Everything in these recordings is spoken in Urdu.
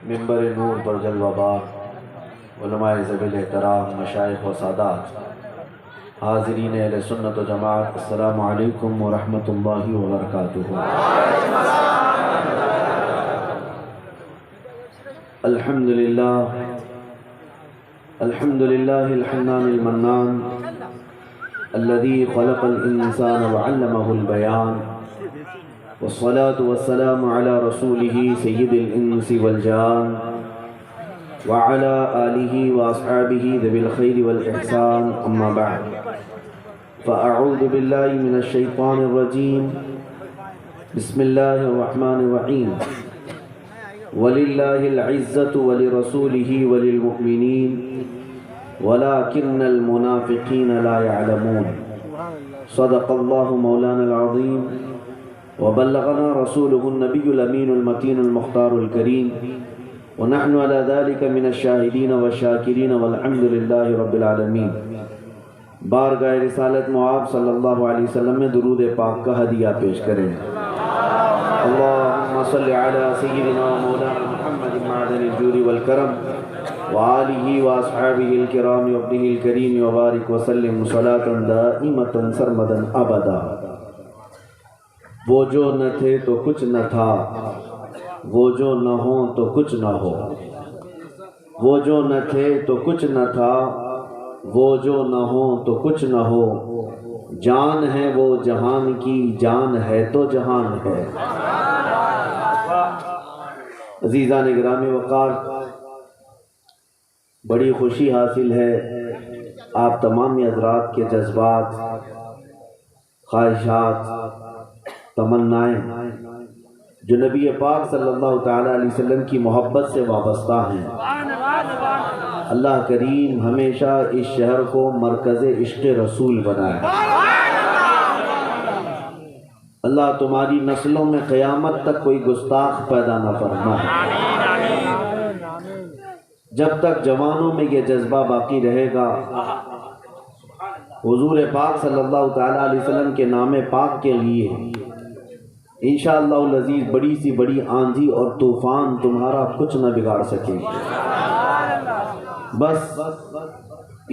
منبر نور پر جلوہ بار علماء ذویل احترام مشائخ و سادات، حاضرین اہل سنت و جماعت، السلام علیکم ورحمۃ اللہ وبرکاتہ۔ الحمد للہ الحنان المنان الذي خلق الانسان وعلمه البیان، والصلاة والسلام على رسوله سید الانس والجان وعلى آلہ واصحابہ ذوی الخیر والاحسان، اما بعد فاعوذ باللہ من الشیطان الرجیم، بسم اللہ الرحمن الرحیم۔ وَلِلَّهِ الْعِزَّةُ وَلِرَسُولِهِ وَلِلْمُؤْمِنِينَ وَلَكِنَّ الْمُنَافِقِينَ لَا يَعْلَمُونَ۔ صدق اللہ مولانا العظیم وبلغنا رسوله النبی الامین المتین المختار الکریم، ونحن على ذلك من الشاہدین والشاکرین والحمد للہ رب العالمین۔ بارگاہ رسالت معاب صلی اللہ علیہ وسلم میں درود پاک کا ہدیہ پیش کریں۔ اللہم صل علی سیدنا مولانا محمد معدن الجود والکرم وآلہ واصحابہ الکرام وابنہ الکریم وبارک وسلم صلاة دائمة سرمدا ابدا۔ وہ جو نہ تھے تو کچھ نہ تھا، وہ جو نہ ہوں تو کچھ نہ ہو۔ وہ جو نہ تھے تو کچھ نہ تھا، وہ جو نہ ہوں تو کچھ نہ ہو۔ جان ہے وہ جہان کی، جان ہے تو جہان ہے۔ عزیزان گرامی وقار، بڑی خوشی حاصل ہے آپ تمام حضرات کے جذبات، خواہشات، تمنائیں جو نبی پاک صلی اللہ تعالیٰ علیہ وسلم کی محبت سے وابستہ ہیں۔ اللہ کریم ہمیشہ اس شہر کو مرکز عشق رسول بنائے۔ اللہ تمہاری نسلوں میں قیامت تک کوئی گستاخ پیدا نہ فرمائے۔ جب تک جوانوں میں یہ جذبہ باقی رہے گا، حضور پاک صلی اللہ تعالیٰ علیہ وسلم کے نام پاک کے لیے انشاءاللہ العزیز بڑی سی بڑی آندھی اور طوفان تمہارا کچھ نہ بگاڑ سکے۔ بس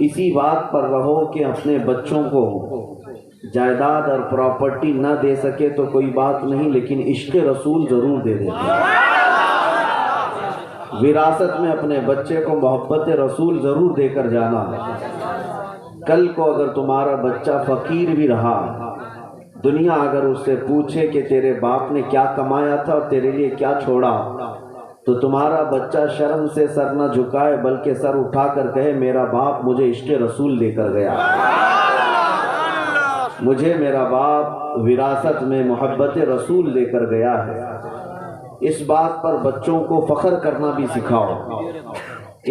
اسی بات پر رہو کہ اپنے بچوں کو جائیداد اور پراپرٹی نہ دے سکے تو کوئی بات نہیں، لیکن عشق رسول ضرور دے دیتے۔ وراثت میں اپنے بچے کو محبت رسول ضرور دے کر جانا۔ کل کو اگر تمہارا بچہ فقیر بھی رہا، دنیا اگر اس سے پوچھے کہ تیرے باپ نے کیا کمایا تھا اور تیرے لیے کیا چھوڑا، تو تمہارا بچہ شرم سے سر نہ جھکائے بلکہ سر اٹھا کر کہے میرا باپ مجھے عشق رسول دے کر گیا، مجھے میرا باپ وراثت میں محبت رسول دے کر گیا ہے۔ اس بات پر بچوں کو فخر کرنا بھی سکھاؤ،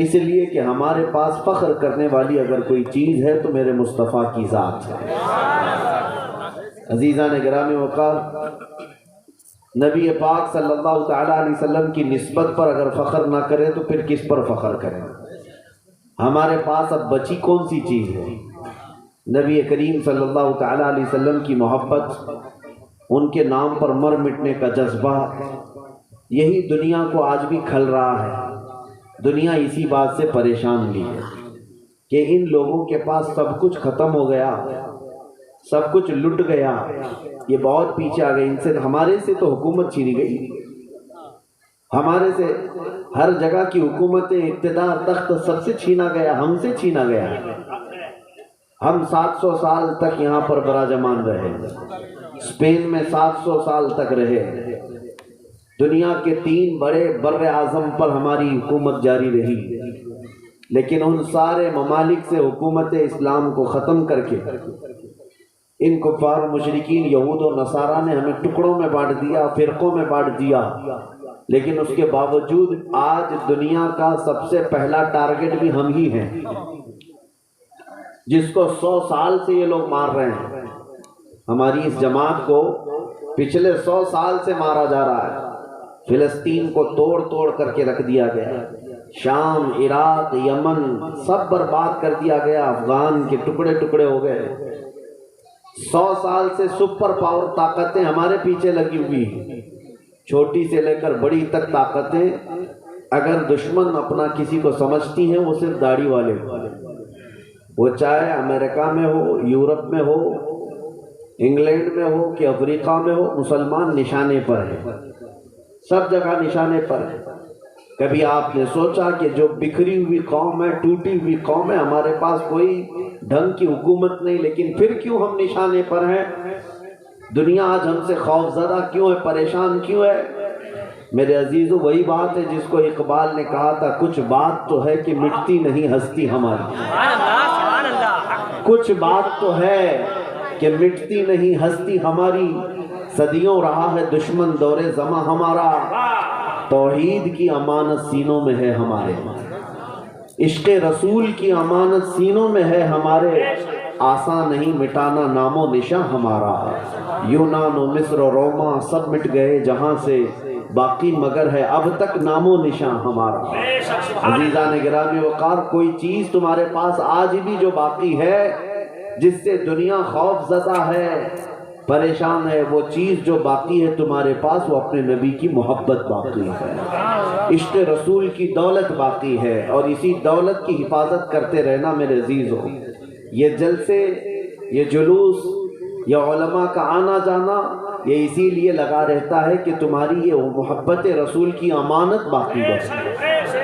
اس لیے کہ ہمارے پاس فخر کرنے والی اگر کوئی چیز ہے تو میرے مصطفیٰ کی ذات ہے۔ عزیزان گرامی وقار، نبی پاک صلی اللہ تعالیٰ علیہ وسلم کی نسبت پر اگر فخر نہ کریں تو پھر کس پر فخر کریں؟ ہمارے پاس اب بچی کون سی چیز ہے؟ نبی کریم صلی اللہ تعالیٰ علیہ وسلم کی محبت، ان کے نام پر مر مٹنے کا جذبہ، یہی دنیا کو آج بھی کھل رہا ہے۔ دنیا اسی بات سے پریشان بھی ہے کہ ان لوگوں کے پاس سب کچھ ختم ہو گیا، سب کچھ لٹ گیا، یہ بہت پیچھے آ گئے، ان سے ہمارے سے تو حکومت چھینی گئی، ہمارے سے ہر جگہ کی حکومت اقتدار تخت سب سے چھینا گیا، ہم سے چھینا گیا۔ ہم 700 سال تک یہاں پر براجمان رہے، اسپین میں 700 سال تک رہے، دنیا کے 3 بڑے بر اعظم پر ہماری حکومت جاری رہی، لیکن ان سارے ممالک سے حکومت اسلام کو ختم کر کے ان کفار مشرکین یہود و نصارہ نے ہمیں ٹکڑوں میں بانٹ دیا، فرقوں میں بانٹ دیا، لیکن اس کے باوجود آج دنیا کا سب سے پہلا ٹارگٹ بھی ہم ہی ہیں، جس کو 100 سال سے یہ لوگ مار رہے ہیں۔ ہماری اس جماعت کو پچھلے 100 سال سے مارا جا رہا ہے، فلسطین کو توڑ توڑ کر کے رکھ دیا گیا، شام، عراق، یمن سب برباد کر دیا گیا، افغان کے ٹکڑے ٹکڑے ہو گئے۔ 100 سال سے سپر پاور طاقتیں ہمارے پیچھے لگی ہوئی ہیں، چھوٹی سے لے کر بڑی تک طاقتیں اگر دشمن اپنا کسی کو سمجھتی ہیں وہ صرف داڑھی والے، وہ چاہے امریکہ میں ہو، یورپ میں ہو، انگلینڈ میں ہو کہ افریقہ میں ہو، مسلمان نشانے پر ہے، سب جگہ نشانے پر ہے۔ کبھی آپ نے سوچا کہ جو بکھری ہوئی قوم ہے، ٹوٹی ہوئی قوم ہے، ہمارے پاس کوئی ڈھنگ کی حکومت نہیں، لیکن پھر کیوں ہم نشانے پر ہیں؟ دنیا آج ہم سے خوف زدہ کیوں ہے، پریشان کیوں ہے؟ میرے عزیزو، وہی بات ہے جس کو اقبال نے کہا تھا، کچھ بات تو ہے کہ مٹتی نہیں ہستی ہماری، کچھ بات تو ہے کہ مٹتی نہیں ہستی ہماری، صدیوں رہا ہے دشمن دور زماں ہمارا، توحید کی امانت سینوں میں ہے ہمارے، عشق رسول کی امانت سینوں میں ہے ہمارے، آسان نہیں مٹانا نام و نشاں ہمارا، یونان و مصر و روما سب مٹ گئے جہاں سے، باقی مگر ہے اب تک نام و نشاں ہمارا۔ عزیزان گرامی وقار، کوئی چیز تمہارے پاس آج بھی جو باقی ہے، جس سے دنیا خوف زدہ ہے، پریشان ہے، وہ چیز جو باقی ہے تمہارے پاس، وہ اپنے نبی کی محبت باقی ہے، عشق رسول کی دولت باقی ہے، اور اسی دولت کی حفاظت کرتے رہنا میرے عزیزو۔ یہ جلسے، یہ جلوس، یہ علماء کا آنا جانا، یہ اسی لیے لگا رہتا ہے کہ تمہاری یہ محبت رسول کی امانت باقی رہے،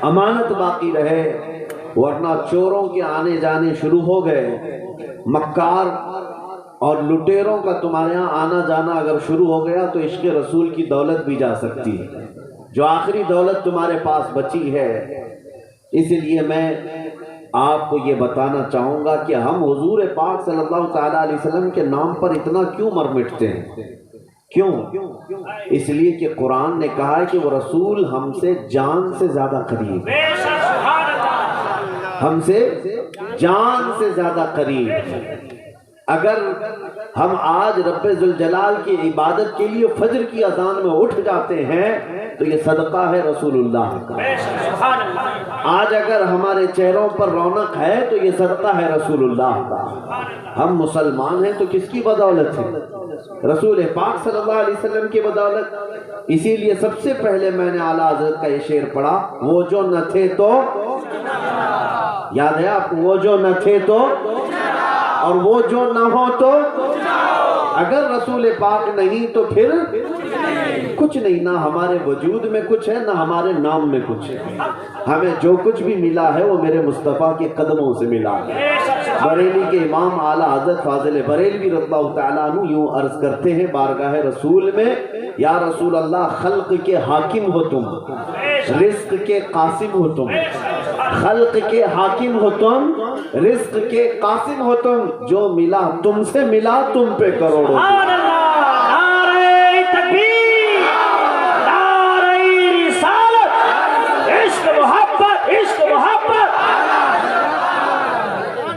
امانت باقی رہے، ورنہ چوروں کے آنے جانے شروع ہو گئے، مکار اور لٹیروں کا تمہارے یہاں آنا جانا اگر شروع ہو گیا تو عشق رسول کی دولت بھی جا سکتی ہے، جو آخری دولت تمہارے پاس بچی ہے۔ اس لیے میں آپ کو یہ بتانا چاہوں گا کہ ہم حضور پاک صلی اللہ تعالیٰ علیہ وسلم کے نام پر اتنا کیوں مر مٹتے ہیں؟ کیوں؟ اس لیے کہ قرآن نے کہا ہے کہ وہ رسول ہم سے جان سے زیادہ قریب ہے، ہم سے جان سے زیادہ قریب ہے۔ اگر ہم آج رب ذوالجلال کی عبادت کے لیے فجر کی اذان میں اٹھ جاتے ہیں تو یہ صدقہ ہے رسول اللہ کا۔ آج اگر ہمارے چہروں پر رونق ہے تو یہ صدقہ ہے رسول اللہ کا۔ ہم مسلمان ہیں تو کس کی بدولت ہے؟ رسول پاک صلی اللہ علیہ وسلم کی بدولت۔ اسی لیے سب سے پہلے میں نے اعلیٰ حضرت کا یہ شعر پڑھا، وہ جو نہ تھے تو، یاد ہے آپ کو، وہ جو نہ تھے تو، اور وہ جو نہ ہو تو، اگر رسول پاک نہیں تو پھر کچھ نہیں، نہ ہمارے وجود میں کچھ ہے، نہ ہمارے نام میں کچھ ہے۔ ہمیں جو کچھ بھی ملا ہے وہ میرے مصطفیٰ کے قدموں سے ملا ہے۔ بریلی کے امام اعلیٰ حضرت فاضل بریلوی رضی اللہ تعالیٰ عنہ یوں عرض کرتے ہیں بارگاہ رسول میں، یا رسول اللہ، خلق کے حاکم ہو تم، رزق کے قاسم ہو تم، خلق کے حاکم ہو تم، رزق کے قاسم ہو تم، جو ملا تم سے ملا تم پہ کروڑوں۔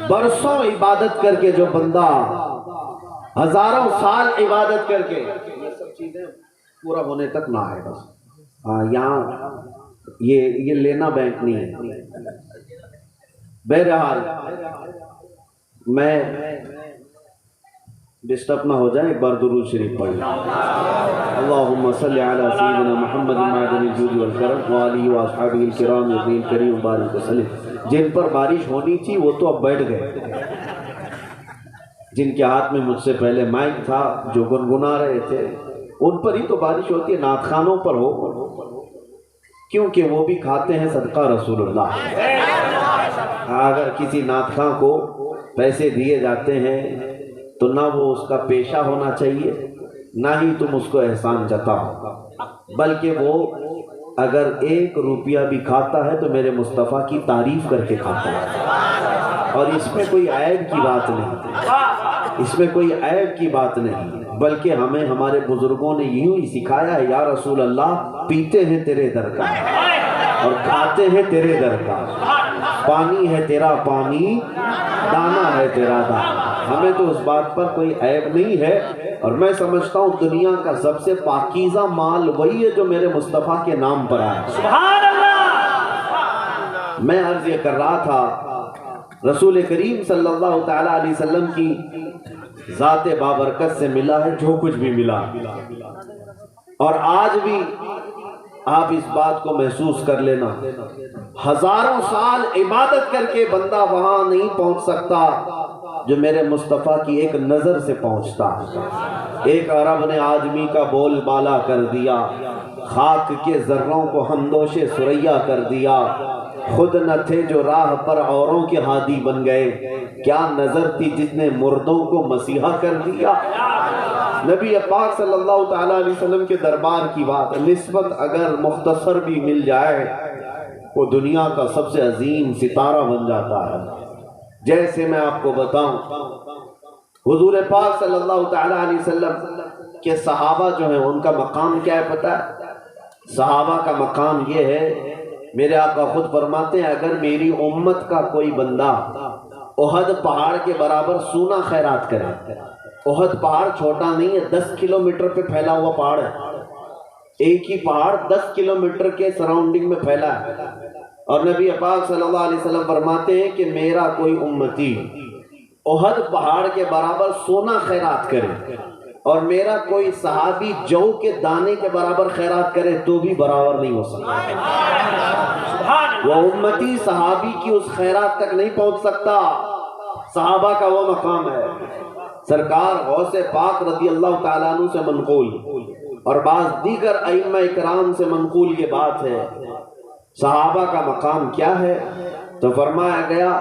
برسوں عبادت کر کے جو بندہ، ہزاروں سال عبادت کر کے، یہ سب چیزیں پورا ہونے تک نہ آئے، بس یہاں یہ لینا بینک نہیں ہے۔ بہرحال میں ڈسٹرب نہ ہو جائے، ایک بار درود شریف پڑھ لیں۔ اللہم صلی علی سیدنا محمد معدن الجود والکرم وآلہ واصحابہ الکرام نبی الکریم وبارک وسلم۔ جن پر بارش ہونی تھی وہ تو اب بیٹھ گئے، جن کے ہاتھ میں مجھ سے پہلے مائک تھا، جو گنگنا رہے تھے، ان پر ہی تو بارش ہوتی ہے، نعت خانوں پر ہو، کیونکہ وہ بھی کھاتے ہیں صدقہ رسول اللہ۔ اگر کسی نعت خاں کو پیسے دیے جاتے ہیں تو نہ وہ اس کا پیشہ ہونا چاہیے، نہ ہی تم اس کو احسان جتاؤ، بلکہ وہ اگر 1 روپیہ بھی کھاتا ہے تو میرے مصطفیٰ کی تعریف کر کے کھاتا ہے، اور اس میں کوئی عیب کی بات نہیں، اس میں کوئی عیب کی بات نہیں، بلکہ ہمیں ہمارے بزرگوں نے یوں ہی سکھایا ہے، یا رسول اللہ، پیتے ہیں تیرے در کا اور کھاتے ہیں تیرے در کا، پانی ہے تیرا پانی، دانا ہے تیرا دانا۔ ہمیں تو اس بات پر کوئی عیب نہیں ہے، اور میں سمجھتا ہوں دنیا کا سب سے پاکیزہ مال وہی ہے جو میرے مصطفیٰ کے نام پر آیا۔ سبحان اللہ۔ میں عرض یہ کر رہا تھا، رسول کریم صلی اللہ تعالیٰ علیہ وسلم کی ذات بابرکت سے ملا ہے جو کچھ بھی ملا، اور آپ اس بات کو محسوس کر لینا، ہزاروں سال عبادت کر کے بندہ وہاں نہیں پہنچ سکتا جو میرے مصطفیٰ کی ایک نظر سے پہنچتا ہے۔ ایک عرب نے آدمی کا بول بالا کر دیا، خاک کے ذروں کو ہمدوش ثریا کر دیا، خود نہ تھے جو راہ پر اوروں کے ہادی بن گئے، کیا نظر تھی جس نے مردوں کو مسیحا کر دیا۔ نبی پاک صلی اللہ تعالیٰ علیہ وسلم کے دربار کی بات، نسبت اگر مختصر بھی مل جائے وہ دنیا کا سب سے عظیم ستارہ بن جاتا ہے۔ جیسے میں آپ کو بتاؤں، حضور پاک صلی اللہ تعالیٰ علیہ وسلم کے صحابہ جو ہیں ان کا مقام کیا ہے پتہ ہے؟ صحابہ کا مقام یہ ہے، میرے آقا خود فرماتے ہیں اگر میری امت کا کوئی بندہ احد پہاڑ کے برابر سونا خیرات کرے، احد پہاڑ چھوٹا نہیں ہے، 10 کلومیٹر پہ پھیلا ہوا پہاڑ ہے، ایک ہی پہاڑ 10 کلومیٹر کے سراؤنڈنگ میں پھیلا ہے، اور نبی پاک صلی اللہ علیہ وسلم فرماتے ہیں کہ میرا کوئی امتی احد پہاڑ کے برابر سونا خیرات کرے اور میرا کوئی صحابی جو کے دانے کے برابر خیرات کرے تو بھی برابر نہیں ہو سکتا۔ وہ امتی صحابی کی اس خیرات تک نہیں پہنچ سکتا، صحابہ کا وہ مقام ہے۔ سرکار غوث پاک رضی اللہ تعالیٰ عنہ سے منقول اور بعض دیگر ائمہ اکرام سے منقول یہ بات ہے، صحابہ کا مقام کیا ہے؟ تو فرمایا گیا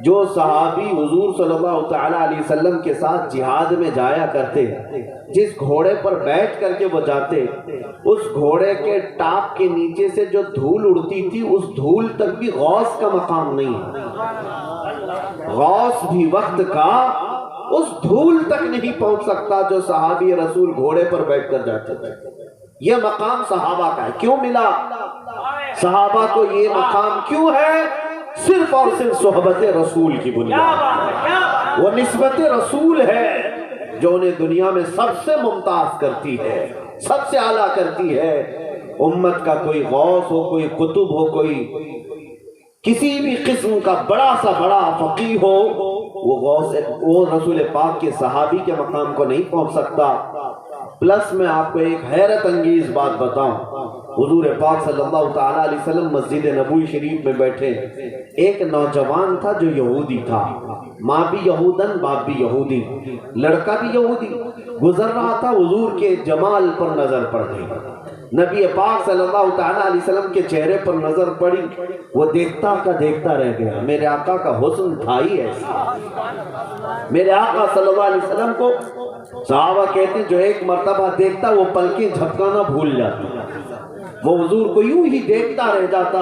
جو صحابی حضور صلی اللہ تعالیٰ علیہ وسلم کے ساتھ جہاد میں جایا کرتے، جس گھوڑے پر بیٹھ کر کے وہ جاتے، اس گھوڑے کے ٹاپ کے نیچے سے جو دھول اڑتی تھی اس دھول تک بھی غوث کا مقام نہیں ہے۔ غوث بھی وقت کا اس دھول تک نہیں پہنچ سکتا جو صحابی رسول گھوڑے پر بیٹھ کر جاتے تھے۔ یہ مقام صحابہ کا ہے۔ کیوں ملا صحابہ کو یہ مقام؟ کیوں ہے؟ صرف اور صرف صحبت رسول کی بنیاد، وہ نسبت رسول ہے جو انہیں دنیا میں سب سے ممتاز کرتی ہے، سب سے اعلیٰ کرتی ہے۔ امت کا کوئی غوث ہو، کوئی قطب ہو، کوئی کسی بھی قسم کا بڑا سا بڑا فقیہ ہو، وہ رسول پاک کے صحابی کے مقام کو نہیں پہنچ سکتا۔ پلس میں آپ کو ایک حیرت انگیز بات بتاؤں، حضور پاک صلی اللہ تعالیٰ علیہ وسلم مسجد نبوی شریف میں بیٹھے، ایک نوجوان تھا جو یہودی تھا، ماں بھی یہودن باپ بھی یہودی، لڑکا بھی یہودی، گزر رہا تھا، حضور کے جمال پر نظر پڑ گئی، نبی پاک صلی اللہ تعالیٰ علیہ وسلم کے چہرے پر نظر پڑی، وہ دیکھتا کا دیکھتا رہ گیا۔ میرے آقا کا حسن تھا ہی ایسا، میرے آقا صلی اللہ علیہ وسلم کو صحابہ کہتے ہیں جو ایک مرتبہ دیکھتا وہ پلکیں جھپکانا بھول جاتا، وہ حضور کو یوں ہی دیکھتا رہ جاتا۔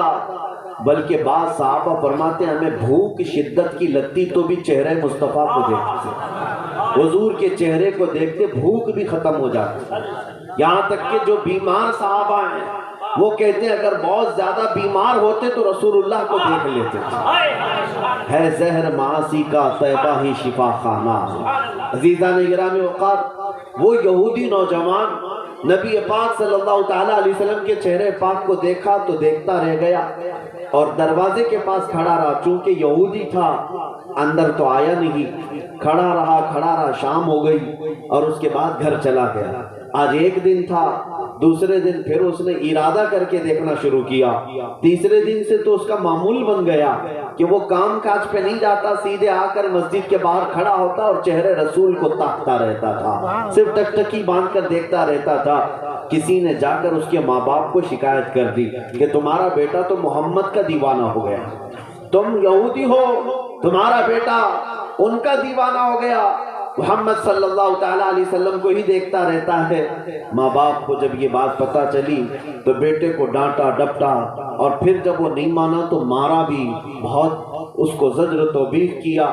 بلکہ بعض صحابہ فرماتے ہیں ہمیں بھوک شدت کی لگتی تو بھی چہرے مصطفیٰ کو دیکھتے، حضور کے چہرے کو دیکھتے بھوک بھی ختم ہو جاتی۔ یہاں تک کہ جو بیمار صحابہ ہیں وہ کہتے ہیں اگر بہت زیادہ بیمار ہوتے تو رسول اللہ کو دیکھ لیتے تھے۔ ہے زہر معاصی کا طیبہ ہی شفا خانہ۔ عزیزان گرامی اوقات، وہ یہودی نوجوان نبی پاک صلی اللہ تعالیٰ علیہ وسلم کے چہرے پاک کو دیکھا تو دیکھتا رہ گیا اور دروازے کے پاس کھڑا رہا، چونکہ یہودی تھا اندر تو آیا نہیں، کھڑا رہا، شام ہو گئی اور اس کے بعد گھر چلا گیا۔ آج ایک دن تھا، دوسرے دن پھر اس نے ارادہ کر کے دیکھنا شروع کیا، تیسرے دن سے تو اس کا معمول بن گیا کہ وہ کام کاج پہ نہیں جاتا، سیدھے آ کر مسجد کے باہر کھڑا ہوتا اور چہرے رسول کو تاکتا رہتا تھا، صرف ٹکٹکی باندھ کر دیکھتا رہتا تھا۔ کسی نے جا کر اس کے ماں باپ کو شکایت کر دی کہ تمہارا بیٹا تو محمد کا دیوانہ ہو گیا، تم یہودی ہو، تمہارا بیٹا ان کا دیوانہ ہو گیا، محمد صلی اللہ تعالیٰ علیہ وسلم کو ہی دیکھتا رہتا ہے۔ ماں باپ کو جب یہ بات پتہ چلی تو بیٹے کو ڈانٹا ڈپٹا اور پھر جب وہ نہیں مانا تو مارا بھی، بہت اس کو زجر و توبیخ کیا۔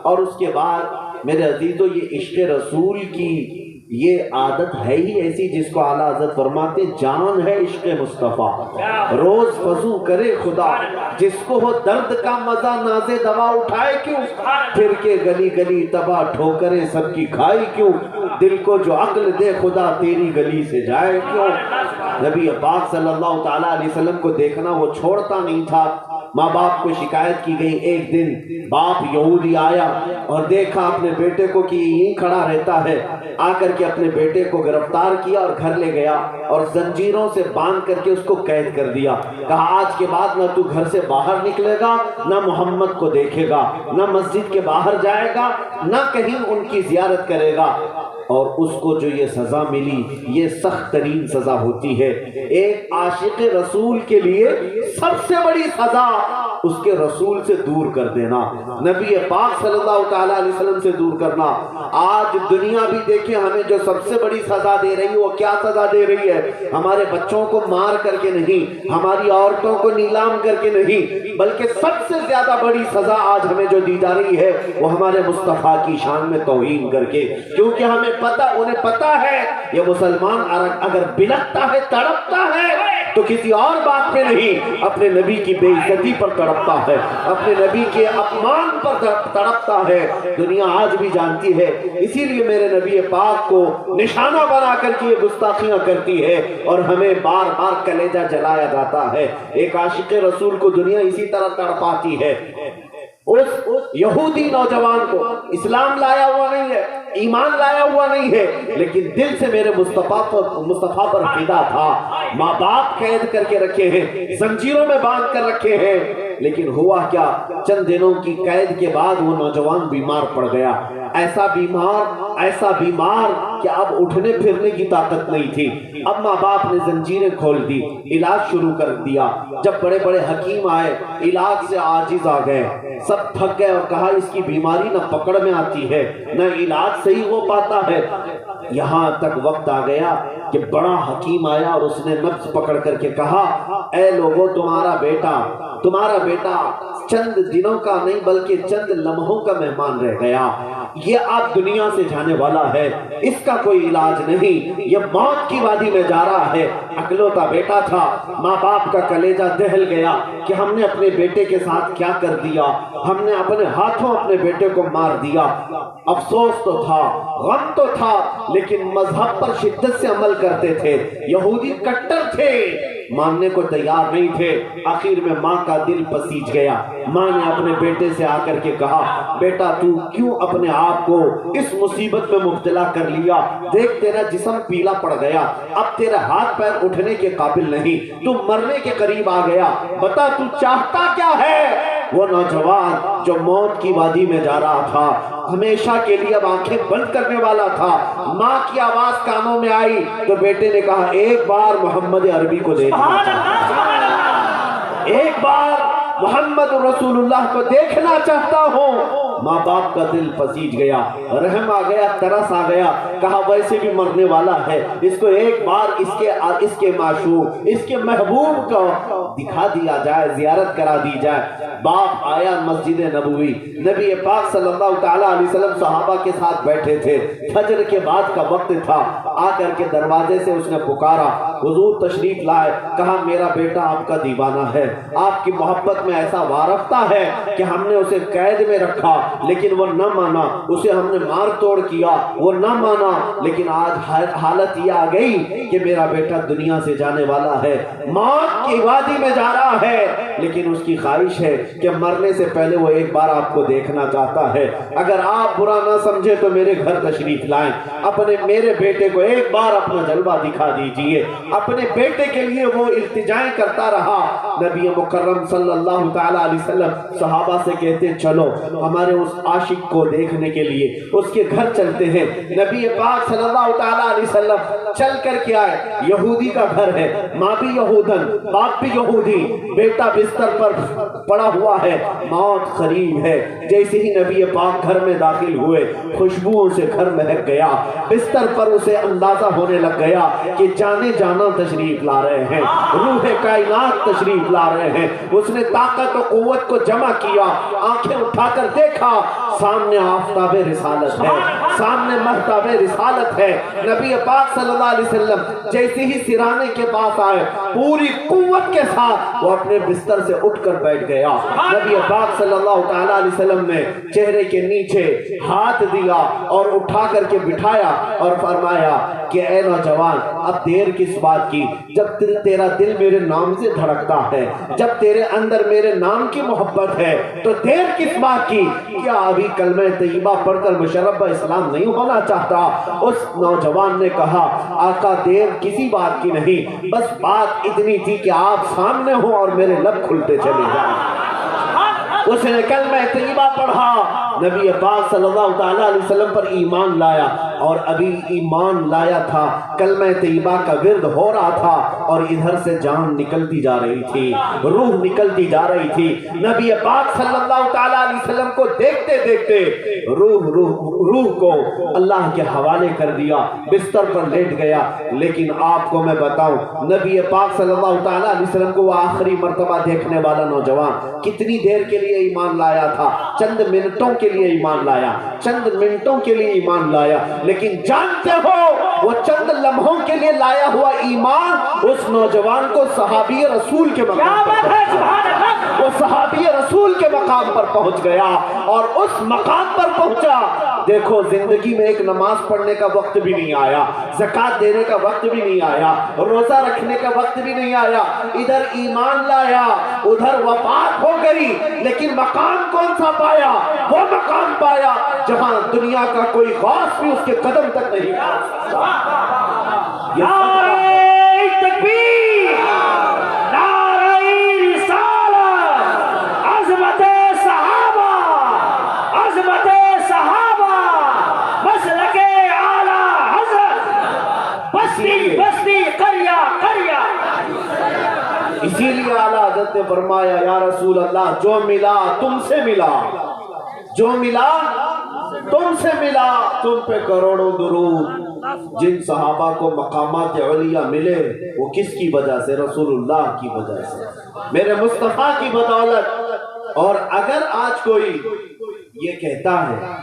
اور اس کے بعد میرے عزیزو یہ عشق رسول کی یہ عادت ہے ہی ایسی جس کو اعلیٰ حضرت فرماتے جان ہے عشق مصطفیٰ، روز فضو کرے خدا، جس کو ہو درد کا مزہ نازے دوا اٹھائے کیوں، پھر کے گلی گلی تباہ ٹھوکریں سب کی کھائی کیوں، دل کو جو عقل دے خدا تیری گلی سے جائے کیوں۔ نبی پاک صلی اللہ تعالیٰ علیہ وسلم کو دیکھنا وہ چھوڑتا نہیں تھا۔ ماں باپ کو شکایت کی گئی۔ ایک دن باپ یہودی آیا اور دیکھا اپنے بیٹے کو کہ یہیں کھڑا رہتا ہے، آ کر کے اپنے بیٹے کو گرفتار کیا اور گھر لے گیا اور زنجیروں سے باندھ کر کے اس کو قید کر دیا۔ کہا آج کے بعد نہ تو گھر سے باہر نکلے گا، نہ محمد کو دیکھے گا، نہ مسجد کے باہر جائے گا، نہ کہیں ان کی زیارت کرے گا۔ اور اس کو جو یہ سزا ملی، یہ سخت ترین سزا ہوتی ہے۔ ایک عاشق رسول کے لیے سب سے بڑی سزا اس کے رسول سے دور کر دینا، نبی پاک صلی اللہ تعالیٰ علیہ وسلم سے دور کرنا۔ آج دنیا بھی دیکھیں ہمیں جو سب سے بڑی سزا دے رہی ہے وہ کیا سزا دے رہی ہے؟ ہمارے بچوں کو مار کر کے نہیں، ہماری عورتوں کو نیلام کر کے نہیں، بلکہ سب سے زیادہ بڑی سزا آج ہمیں جو دی جا رہی ہے وہ ہمارے مصطفیٰ کی شان میں توہین کر کے، کیونکہ ہمیں انہیں پتا ہے یہ مسلمان اگر بلکتا ہے، تڑپتا ہے تو کسی اور بات پہ نہیں، اپنے نبی کی بے عزتی پر تڑپتا ہے، اپنے نبی کے اپمان پر تڑپتا ہے۔ دنیا آج بھی جانتی ہے، اسی لیے میرے نبی پاک کو نشانہ بنا کر کے یہ گستاخیاں کرتی ہے اور ہمیں بار بار کلیجہ جلایا جاتا ہے۔ ایک عاشق رسول کو دنیا اسی طرح تڑپاتی ہے۔ اس یہودی نوجوان کو اسلام لایا ہوا نہیں ہے، ایمان لایا ہوا نہیں ہے، لیکن دل سے میرے مصطفیٰ پر فدا تھا۔ ماں باپ قید کر کے رکھے ہیں، زنجیروں میں باندھ کر رکھے ہیں، لیکن ہوا کیا؟ چند دنوں کی قید کے بعد وہ نوجوان بیمار پڑ گیا، ایسا بیمار کہ اب اٹھنے پھرنے کی طاقت نہیں تھی۔ اب ماں باپ نے زنجیریں کھول دی، علاج شروع کر دیا۔ جب بڑے بڑے حکیم آئے، علاج سے عاجز آ گئے، سب تھک گئے اور کہا اس کی بیماری نہ پکڑ میں آتی ہے، نہ علاج صحیح ہو پاتا ہے۔ یہاں تک وقت آ گیا کہ بڑا حکیم آیا اور اس نے نبض پکڑ کر کے کہا، اے لوگوں، تمہارا بیٹا چند دنوں کا نہیں بلکہ چند لمحوں کا مہمان رہ گیا، یہ آپ دنیا سے جانے والا ہے، اس کا کوئی علاج نہیں، یہ موت کی وادی میں جا رہا ہے۔ اکلوتا بیٹا تھا، ماں باپ کا کلیجہ دہل گیا کہ ہم نے اپنے بیٹے کے ساتھ کیا کر دیا، ہم نے اپنے ہاتھوں اپنے بیٹے کو مار دیا۔ افسوس تو تھا، غم تو تھا، لیکن مذہب پر شدت سے عمل کرتے تھے، یہودی کٹر تھے، ماننے کو تیار نہیں تھے۔ آخر میں ماں کا دل پسیج گیا، ماں نے اپنے بیٹے سے آ کر کے کہا، بیٹا تو کیوں اپنے آپ کو اس مصیبت میں مبتلا کر لیا؟ دیکھ تیرا جسم پیلا پڑ گیا، اب تیرا ہاتھ پیر اٹھنے کے قابل نہیں، تو مرنے کے قریب آ گیا، بتا تو چاہتا کیا ہے؟ وہ نوجوان جو موت کی وادی میں جا رہا تھا، ہمیشہ کے لیے اب آنکھیں بند کرنے والا تھا، ماں کی آواز کانوں میں آئی تو بیٹے نے کہا، ایک بار محمد عربی کو دیکھنا چاہتا ہوں، ایک بار محمد رسول اللہ کو دیکھنا چاہتا ہوں۔ ماں باپ کا دل پسیج گیا، رحم آ گیا، ترس آ گیا، کہا ویسے بھی مرنے والا ہے، اس کو ایک بار اس کے معشوق، اس کے محبوب کو دکھا دیا جائے، زیارت کرا دی جائے۔ باپ آیا مسجد نبوی، نبی پاک صلی اللہ تعالیٰ علیہ وسلم صحابہ کے ساتھ بیٹھے تھے، فجر کے بعد کا وقت تھا، آ کر کے دروازے سے اس نے پکارا، حضور تشریف لائے، کہا میرا بیٹا آپ کا دیوانہ ہے، آپ کی محبت میں ایسا وارفتہ ہے کہ ہم نے اسے قید میں رکھا لیکن وہ نہ مانا، اسے ہم نے مار توڑ کیا، وہ نہ مانا، لیکن آج حالت یہ آ گئی کہ میرا بیٹا دنیا سے جانے والا ہے، موت کی وادی میں جا رہا ہے، لیکن اس کی خواہش ہے کہ مرنے سے پہلے وہ ایک بار آپ کو دیکھنا چاہتا ہے، اگر آپ برا نہ سمجھے تو میرے گھر تشریف لائیں، میرے بیٹے کو ایک بار اپنا جلوہ دکھا دیجئے۔ اپنے بیٹے کے لیے وہ التجائیں کرتا رہا۔ نبی مکرم صلی اللہ تعالیٰ علیہ وسلم صحابہ سے کہتے چلو ہمارے اس عاشق کو دیکھنے کے لیے اس کے گھر چلتے ہیں۔ نبی پاک صلی اللہ تعالیٰ علیہ وسلم چل کر کے آئے، یہودی کا گھر ہے، ماں بھی یہودن، باپ بھی یہودی، بیٹا بستر پر پڑا ہوا ہے، موت قریب ہے۔ جیسے ہی نبی پاک گھر میں داخل ہوئے، خوشبوؤں سے گھر مہک گیا، بستر پر اسے اندازہ ہونے لگ گیا کہ جانے جانا تشریف لا رہے ہیں، روح کائنات تشریف لا رہے ہیں۔ اس نے طاقت و قوت کو جمع کیا، آنکھیں اٹھا کر دیکھا، سامنے آفتاب رسالت ہے، سامنے مہتاب رسالت ہے۔ نبی پاک صلی اللہ علیہ وسلم جیسے ہی سرانے کے پاس آئے، پوری قوت کے دیکھا وہ اپنے بستر سے اٹھ کر بیٹھ گیا. نبی پاک صلی اللہ تعالیٰ علیہ وسلم نے چہرے کے نیچے ہاتھ دیا اور اٹھا کر کے بٹھایا اور فرمایا کہ اے نوجوان اب دیر کس بات کی؟ جب تیرا دل میرے نام سے دھڑکتا ہے, جب تیرے اندر میرے نام کی محبت ہے تو دیر کس بات کی؟ کیا ابھی کلمہ طیبہ پڑھ کر مشرف اسلام نہیں ہونا چاہتا؟ اس نوجوان نے کہا آقا دیر کسی بات کی نہیں, بس بات اتنی تھی کہ آپ سامنے ہو اور میرے لب کھلتے چلے جائیں. اس نے کلمہ طیبہ پڑھا, نبی پاک صلی اللہ تعالیٰ علیہ وسلم پر ایمان لایا, اور ابھی ایمان لایا تھا کلمہ طیبہ کا ورد ہو رہا تھا اور ادھر سے جان نکلتی جا رہی تھی, روح نکلتی جا رہی تھی. نبی پاک صلی اللہ تعالیٰ علیہ وسلم کو دیکھتے دیکھتے روح کو اللہ کے حوالے کر دیا, بستر پر لیٹ گیا. لیکن آپ کو میں بتاؤں نبی پاک صلی اللہ تعالیٰ علیہ وسلم کو وہ آخری مرتبہ دیکھنے والا نوجوان کتنی دیر کے لیے ایمان لایا تھا؟ چند منٹوں کے لیے ایمان لایا, چند منٹوں کے لیے ایمان لایا. لیکن جانتے ہو وہ چند لمحوں کے لیے لایا ہوا ایمان اس نوجوان کو صحابی رسول کے مقام پر وہ صحابی رسول کے مقام پر پہنچ گیا, اور اس مقام پر پہنچا. دیکھو زندگی میں ایک نماز پڑھنے کا وقت بھی نہیں آیا, زکوٰۃ دینے کا وقت بھی نہیں آیا, روزہ رکھنے کا وقت بھی نہیں آیا, ادھر ایمان لایا ادھر وفات ہو گئی. لیکن مقام کون سا پایا؟ وہ مقام پایا جہاں دنیا کا کوئی غوث بھی اس کے قدم تک نہیں پہنچا. نعرہ تکبیر, نعرہ رسالت, عظمت صحابہ, عظمت صحابہ, مسلک اعلی حضرت, بستی قریہ قریہ. اسی لیے اعلیٰ حضرت نے فرمایا یا رسول اللہ جو ملا تم سے ملا, جو ملا تم سے ملا, تم پہ کروڑوں درود. جن صحابہ کو مقامات علیہ ملے وہ کس کی وجہ سے؟ رسول اللہ کی وجہ سے, میرے مصطفیٰ کی بدولت. اور اگر آج کوئی یہ کہتا ہے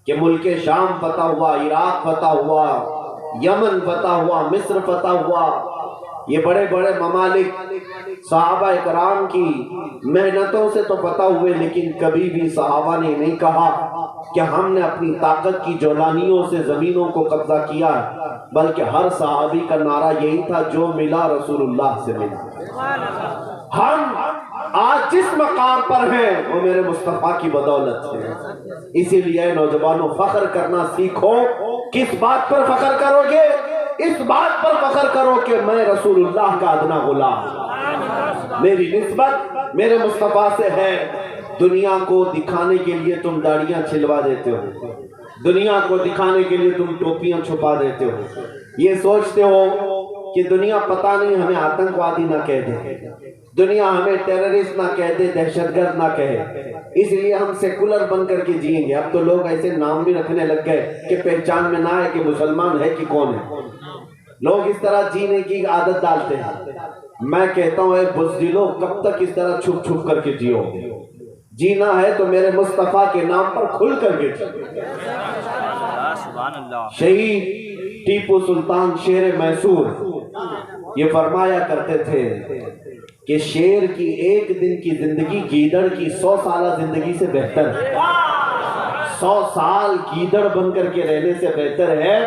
کہ ملک شام فتح ہوا, عراق فتح ہوا, یمن فتح ہوا, مصر فتح ہوا, یہ بڑے بڑے ممالک صحابہ کرام کی محنتوں سے تو فتح ہوئے, لیکن کبھی بھی صحابہ نے نہیں کہا کہ ہم نے اپنی طاقت کی جولانیوں سے زمینوں کو قبضہ کیا ہے, بلکہ ہر صحابی کا نعرہ یہی تھا جو ملا رسول اللہ سے ملا. ہم آج جس مقام پر ہیں وہ میرے مصطفیٰ کی بدولت ہے. اسی لیے نوجوانوں فخر کرنا سیکھو. کس بات پر فخر کرو گے؟ اس بات پر فخر کرو کہ میں رسول اللہ کا ادنا غلام, میری نسبت میرے مصطفیٰ سے ہے. دنیا کو دکھانے کے لیے تم داڑیاں چھلوا دیتے ہو, دنیا کو دکھانے کے لیے تم ٹوپیاں چھپا دیتے ہو, یہ سوچتے ہو کہ دنیا پتہ نہیں ہمیں آتنکوادی نہ کہہ دے, دنیا ہمیں ٹیررسٹ نہ کہہ دے, دہشت گرد نہ کہے, اس لیے ہم سیکولر بن کر کے جئیں گے. اب تو لوگ ایسے نام بھی رکھنے لگ گئے کہ پہچان میں نہ آئے کہ مسلمان ہے کہ کون ہے. لوگ اس طرح جینے کی عادت ڈالتے ہیں. میں کہتا ہوں اے بزدلو کب تک اس طرح چھپ چھپ کر کے جیو گے؟ جینا ہے تو میرے مصطفیٰ کے نام پر کھل کر کے جیو. شہید ٹیپو سلطان شیر میسور یہ فرمایا کرتے تھے کہ شیر کی ایک دن کی زندگی گیدڑ کی 100 سالہ زندگی سے بہتر ہے. 100 سال گیدڑ بن کر کے رہنے سے بہتر ہے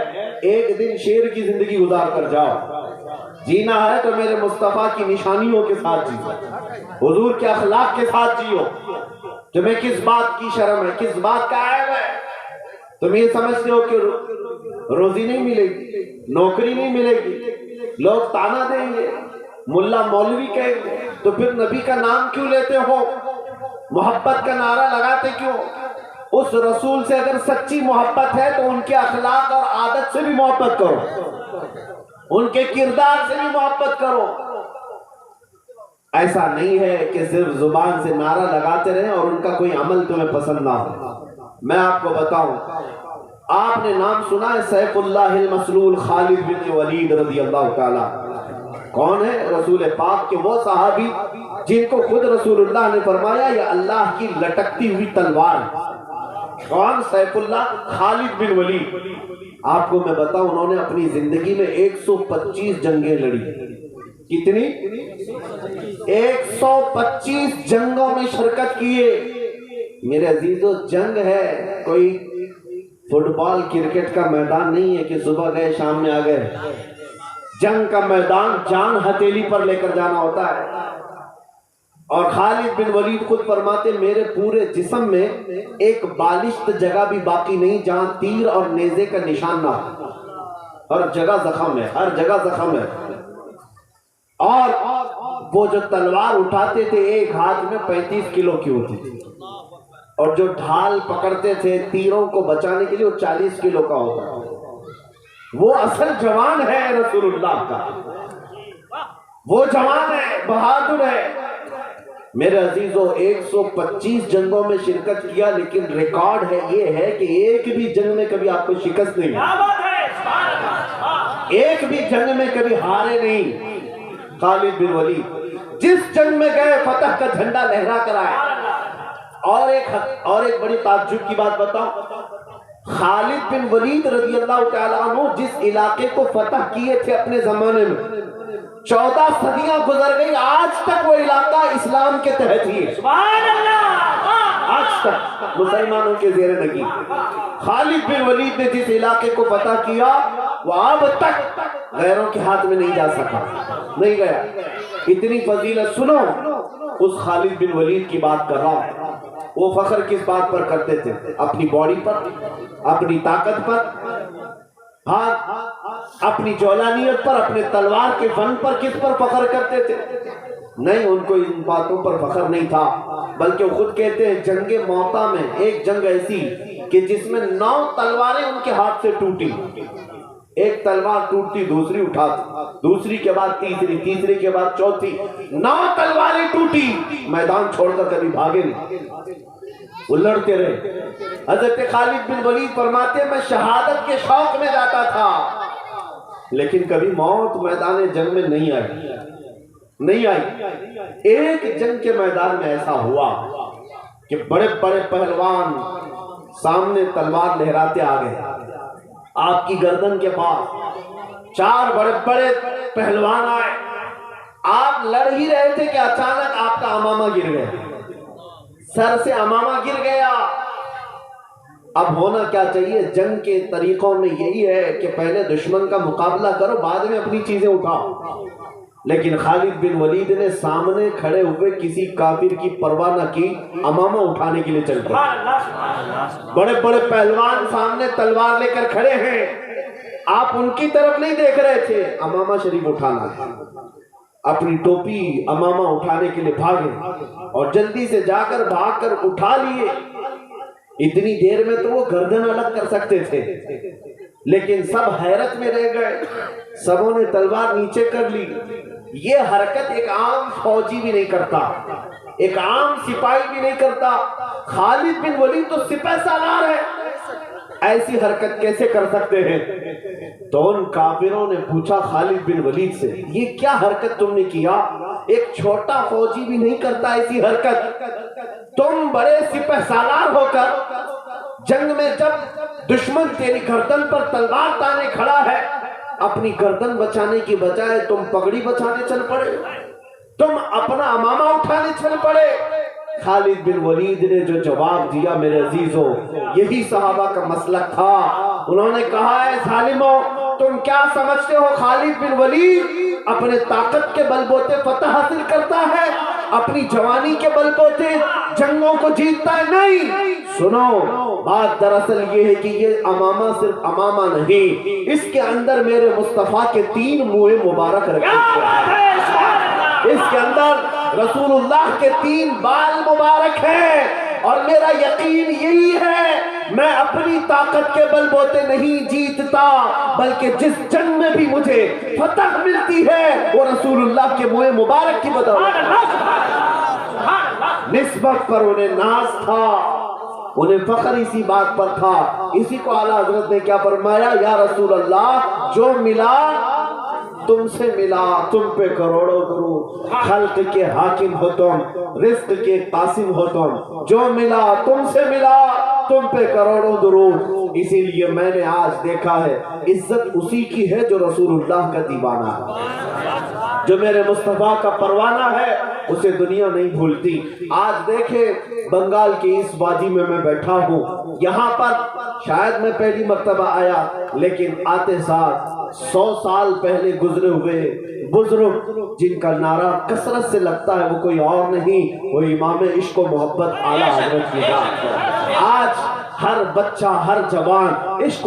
ایک دن شیر کی زندگی گزار کر جاؤ. جینا ہے تو میرے مصطفیٰ کی نشانیوں کے ساتھ جیو, حضور کے اخلاق کے ساتھ جیو. تمہیں کس بات کی شرم ہے, کس بات کا عیب ہے؟ تم یہ سمجھتے ہو کہ روزی نہیں ملے گی, نوکری نہیں ملے گی, لوگ تانا دیں گے, ملا مولوی کہیں گے, تو پھر نبی کا نام کیوں لیتے ہو؟ محبت کا نعرہ لگاتے کیوں؟ اس رسول سے اگر سچی محبت ہے تو ان کے اخلاق اور عادت سے بھی محبت کرو, ان کے کردار سے بھی محبت کرو. ایسا نہیں ہے کہ صرف زبان سے نعرہ لگاتے رہیں اور ان کا کوئی عمل تمہیں پسند نہ ہو. میں آپ کو بتاؤں, آپ نے نام سنا ہے سیف اللہ المسلول خالد بن ولید رضی اللہ تعالیٰ. کون ہے؟ رسول پاک کے وہ صحابی جن کو خود رسول اللہ نے فرمایا یہ اللہ کی لٹکتی ہوئی تلوار. کون؟ سیف اللہ خالد بن ولید. آپ کو میں بتاؤں انہوں نے اپنی زندگی میں 125 جنگیں لڑی, کتنی؟ 125 جنگوں میں شرکت کیے میرے عزیزو. جنگ ہے کوئی فٹ بال کرکٹ کا میدان نہیں ہے کہ صبح گئے شام میں آ گئے. جنگ کا میدان جان ہتھیلی پر لے کر جانا ہوتا ہے. اور خالد بن ولید خود فرماتے میرے پورے جسم میں ایک بالشت جگہ بھی باقی نہیں جہاں تیر اور نیزے کا نشان نہ ہو. ہر جگہ زخم ہے, ہر جگہ زخم ہے. اور وہ جو تلوار اٹھاتے تھے ایک ہاتھ میں 35 کلو کی ہوتی تھی, اور جو ڈھال پکڑتے تھے تیروں کو بچانے کے لیے وہ 40 کلو کا ہوتا ہے. وہ اصل جوان ہے رسول اللہ کا, وہ جوان ہے, بہادر ہے. میرے عزیزو 125 جنگوں میں شرکت کیا, لیکن ریکارڈ ہے یہ ہے کہ ایک بھی جنگ میں کبھی آپ کو شکست نہیں ہوئی, ایک بھی جنگ میں کبھی ہارے نہیں. خالد بن ولید جس جنگ میں گئے فتح کا جھنڈا لہرا کر آئے. اور ایک بڑی تعجب کی بات بتاؤں, خالد بن ولید رضی اللہ تعالیٰ عنہ جس علاقے کو فتح کیے تھے اپنے زمانے میں 14 صدیاں گزر گئی, آج تک وہ علاقہ اسلام کے تحت ہی ہے. سبحان اللہ, آج تک مسلمانوں کے زیر نگین. خالد بن ولید نے جس علاقے کو فتح کیا وہ اب تک غیروں کے ہاتھ میں نہیں جا سکا, نہیں گیا. اتنی فضیلت سنو, اس خالد بن ولید کی بات کر رہا ہوں. وہ فخر کس بات پر کرتے تھے؟ اپنی باڈی پر, اپنی طاقت پر, ہاں اپنی جولانیت پر, اپنے تلوار کے فن پر. کس پر فخر کرتے تھے؟ نہیں, ان کو ان باتوں پر فخر نہیں تھا, بلکہ وہ خود کہتے ہیں جنگ موتا میں ایک جنگ ایسی کہ جس میں 9 تلواریں ان کے ہاتھ سے ٹوٹی. ایک تلوار ٹوٹتی دوسری اٹھاتی, دوسری کے بعد تیسری, تیسری کے بعد چوتھی, 9 تلواریں ٹوٹی. میدان چھوڑ کر کبھی بھاگے نہیں, وہ لڑتے رہے. حضرت خالد بن ولید فرماتے میں شہادت کے شوق میں جاتا تھا, لیکن کبھی موت میدان جنگ میں نہیں آئی, نہیں آئی. ایک جنگ کے میدان میں ایسا ہوا کہ بڑے بڑے پہلوان سامنے تلوار لہراتے آ گئے. آپ کی گردن کے پاس 4 بڑے بڑے پہلوان آئے. آپ لڑ ہی رہے تھے کہ اچانک آپ کا امامہ گر گیا, سر سے امامہ گر گیا. اب ہونا کیا چاہیے؟ جنگ کے طریقوں میں یہی ہے کہ پہلے دشمن کا مقابلہ کرو, بعد میں اپنی چیزیں اٹھاؤ. لیکن خالد بن ولید نے سامنے کھڑے ہوئے کسی کافر کی پرواہ نہ کی, امامہ اٹھانے کے لیے چل پڑے. بڑے بڑے پہلوان سامنے تلوار لے کر کھڑے ہیں, آپ ان کی طرف نہیں دیکھ رہے تھے, امامہ شریف اٹھانا ہے. اپنی ٹوپی امامہ اٹھانے کے لیے بھاگے اور جلدی سے جا کر بھاگ کر اٹھا لیے. اتنی دیر میں تو وہ گردن الگ کر سکتے تھے, لیکن سب حیرت میں رہ گئے. سبوں نے تلوار نیچے کر لی. یہ حرکت ایک عام فوجی بھی نہیں کرتا, ایک عام سپاہی بھی نہیں کرتا. خالد بن ولید تو سپہ سالار ہے, ایسی حرکت کیسے کر سکتے ہیں؟ تو ان کافروں نے پوچھا خالد بن ولید سے یہ کیا حرکت تم نے کیا؟ ایک چھوٹا فوجی بھی نہیں کرتا ایسی حرکت. تم بڑے سپہ سالار ہو کر جنگ میں جب دشمن تیری گردن پر تلوار تانے کھڑا ہے, اپنی گردن بچانے کی بجائے تم پگڑی بچانے چل پڑے, تم اپنا امامہ اٹھانے چل پڑے. خالد بن ولید نے جو جواب دیا میرے عزیزو, یہی صحابہ کا مسلک تھا. انہوں نے کہا اے ظالمو, تم کیا سمجھتے ہو خالد بن ولید اپنے طاقت کے بل بوتے فتح حاصل کرتا ہے, اپنی جوانی کے بل بوتے جنگوں کو جیتتا ہے؟ نہیں. سنو, بات دراصل یہ ہے کہ یہ امامہ صرف امامہ نہیں, اس کے اندر میرے مصطفیٰ کے 3 منہ مبارک رکھے ہیں. اس کے اندر رسول اللہ کے 3 بال مبارک ہیں, اور میرا یقین یہی ہے میں اپنی طاقت کے بل بوتے نہیں جیتتا, بلکہ جس جنگ میں بھی مجھے فتح ملتی ہے وہ رسول اللہ کے منہ مبارک کی بدولت. نسبت پر انہیں ناز تھا, انہیں فخر اسی بات پر تھا. اسی کو اعلیٰ حضرت نے کیا فرمایا, یا رسول اللہ جو ملا تم سے ملا, تم پہ کروڑوں درود. خلق کے حاکم ہو تم, رزق کے قاسم ہو تم, جو ملا تم سے ملا, تم پہ کروڑوں درود. اسی لیے میں نے آج دیکھا ہے عزت اسی کی ہے جو رسول اللہ کا دیوانہ ہے. جو میرے مصطفیٰ کا پروانہ ہے اسے دنیا نہیں بھولتی۔ آج دیکھیں بنگال کی اس وادی میں بیٹھا ہوں، یہاں پر شاید میں پہلی مرتبہ آیا، لیکن آتے ساتھ 100 سال پہلے گزرے ہوئے بزرگ جن کا نعرہ کثرت سے لگتا ہے وہ کوئی اور نہیں، وہ امام عشق و محبت اعلیٰ حضرت کی ذات ہے۔ آج ہر بچہ ہر جوان عشق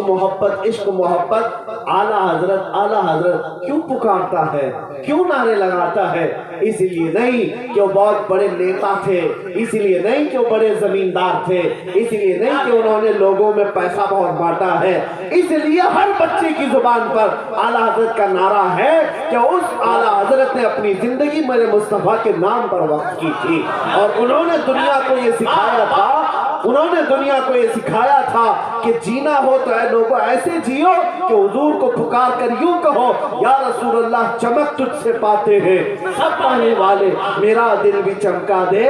محبت اعلیٰ حضرت کیوں پکارتا ہے، کیوں نعرے لگاتا ہے؟ اس لیے نہیں کہ وہ بہت بڑے نیتا تھے، اس لیے نہیں کہ وہ بڑے زمیندار تھے، اس لیے نہیں کہ انہوں نے لوگوں میں پیسہ بہت بانٹا ہے، اس لیے ہر بچے کی زبان پر اعلیٰ حضرت کا نعرہ ہے کہ اس اعلیٰ حضرت نے اپنی زندگی میرے مصطفیٰ کے نام پر وقف کی تھی، اور انہوں نے دنیا کو یہ سکھایا تھا کہ جینا ہو تو اے لوگوں ایسے جیو کہ حضور کو پکار کر یوں کہو یا رسول اللہ چمک تجھ سے پاتے ہیں سب پانے والے، میرا دل بھی چمکا دے،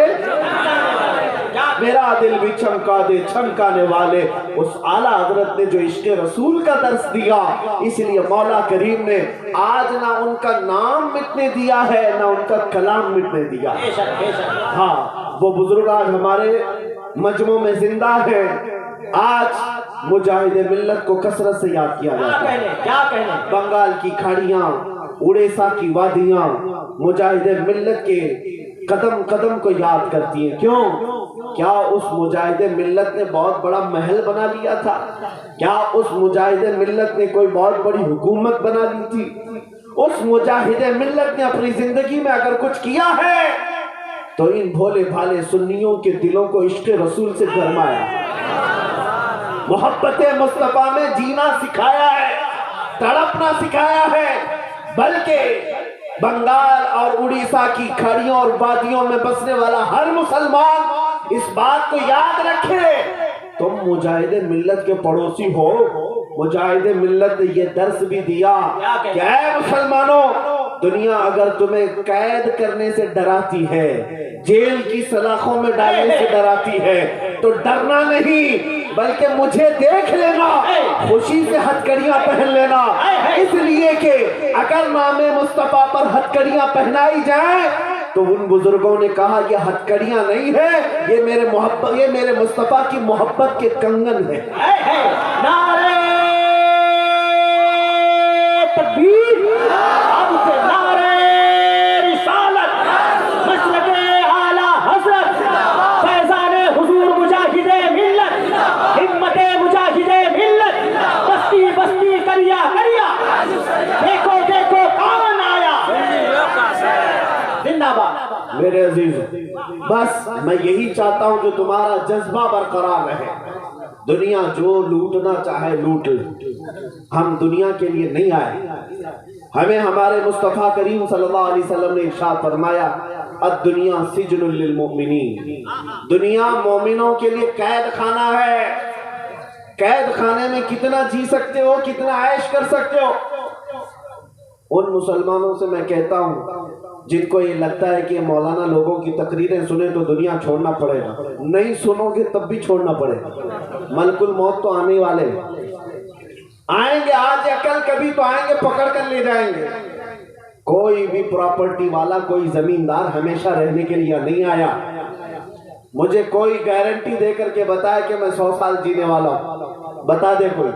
میرا دل بھی چمکا دے چمکانے والے۔ اس اعلیٰ حضرت نے جو عشق رسول کا درس دیا، اس لیے مولا کریم نے آج نہ ان کا نام مٹنے دیا ہے نہ ان کا کلام مٹنے دیا۔ ہاں وہ بزرگ آج ہمارے مجمع میں زندہ ہے، آج مجاہد ملت کو کثرت سے یاد کیا جاتا ہے۔ کیا کہنے؟ بنگال کی کھاڑیاں، اڑیسہ کی وادیاں مجاہد ملت کے قدم قدم کو یاد کرتی ہیں۔ کیوں؟ کیا اس مجاہد ملت نے بہت بڑا محل بنا لیا تھا؟ کیا اس مجاہد ملت نے کوئی بہت بڑی حکومت بنا لی تھی؟ اس مجاہد ملت نے اپنی زندگی میں اگر کچھ کیا ہے تو ان بھولے بھالے سنیوں کے دلوں کو عشق رسول سے گرمایا، محبت مصطفیٰ میں جینا سکھایا ہے، تڑپنا سکھایا ہے۔ بلکہ بنگال اور اڑیسہ کی کھاڑیوں اور وادیوں میں بسنے والا ہر مسلمان اس بات کو یاد رکھے، تم مجاہد ملت کے پڑوسی ہو۔ مجاہد ملت نے یہ درس بھی دیا کہ اے مسلمانوں، دنیا اگر تمہیں قید کرنے سے ڈراتی ہے، جیل کی سلاخوں میں ڈالنے سے ڈراتی ہے تو ڈرنا نہیں، بلکہ مجھے دیکھ لینا، خوشی سے ہتھکڑیاں پہن لینا، اس لیے کہ اگر نام مصطفیٰ پر ہتھکڑیاں پہنائی جائیں تو ان بزرگوں نے کہا یہ ہتھکڑیاں نہیں ہے، یہ میرے مصطفیٰ کی محبت کے کنگن ہے۔ نعرہ تکبیر، اب سے نعرہ رسالت، مسلک اعلیٰ حضرت، فیضان حضور مجاہد ملت، ہمت مجاہد ملت، بستی بستی کریا کریا، دیکھو دیکھو کون آیا، زندہ باد۔ میرے عزیز، بس میں یہی چاہتا ہوں کہ تمہارا جذبہ برقرار رہے۔ دنیا جو لوٹنا چاہے لوٹ لے، ہم دنیا کے لیے نہیں آئے۔ ہمیں ہمارے مصطفیٰ کریم صلی اللہ علیہ وسلم نے ارشاد فرمایا الدنیا سجن للمؤمنین، دنیا مومنوں کے لیے قید خانہ ہے۔ قید خانے میں کتنا جی سکتے ہو، کتنا عیش کر سکتے ہو۔ ان مسلمانوں سے میں کہتا ہوں جن کو یہ لگتا ہے کہ مولانا لوگوں کی تقریریں سنیں تو دنیا چھوڑنا پڑے گا، نہیں سنو گے تب بھی چھوڑنا پڑے گا۔ ملک الموت تو آنے والے آئیں گے، آج یا کل کبھی تو آئیں گے، پکڑ کر لے جائیں گے۔ کوئی بھی پراپرٹی والا، کوئی زمیندار ہمیشہ رہنے کے لیے نہیں آیا۔ مجھے کوئی گارنٹی دے کر کے بتائے کہ میں 100 سال جینے والا ہوں، بتا دے کوئی۔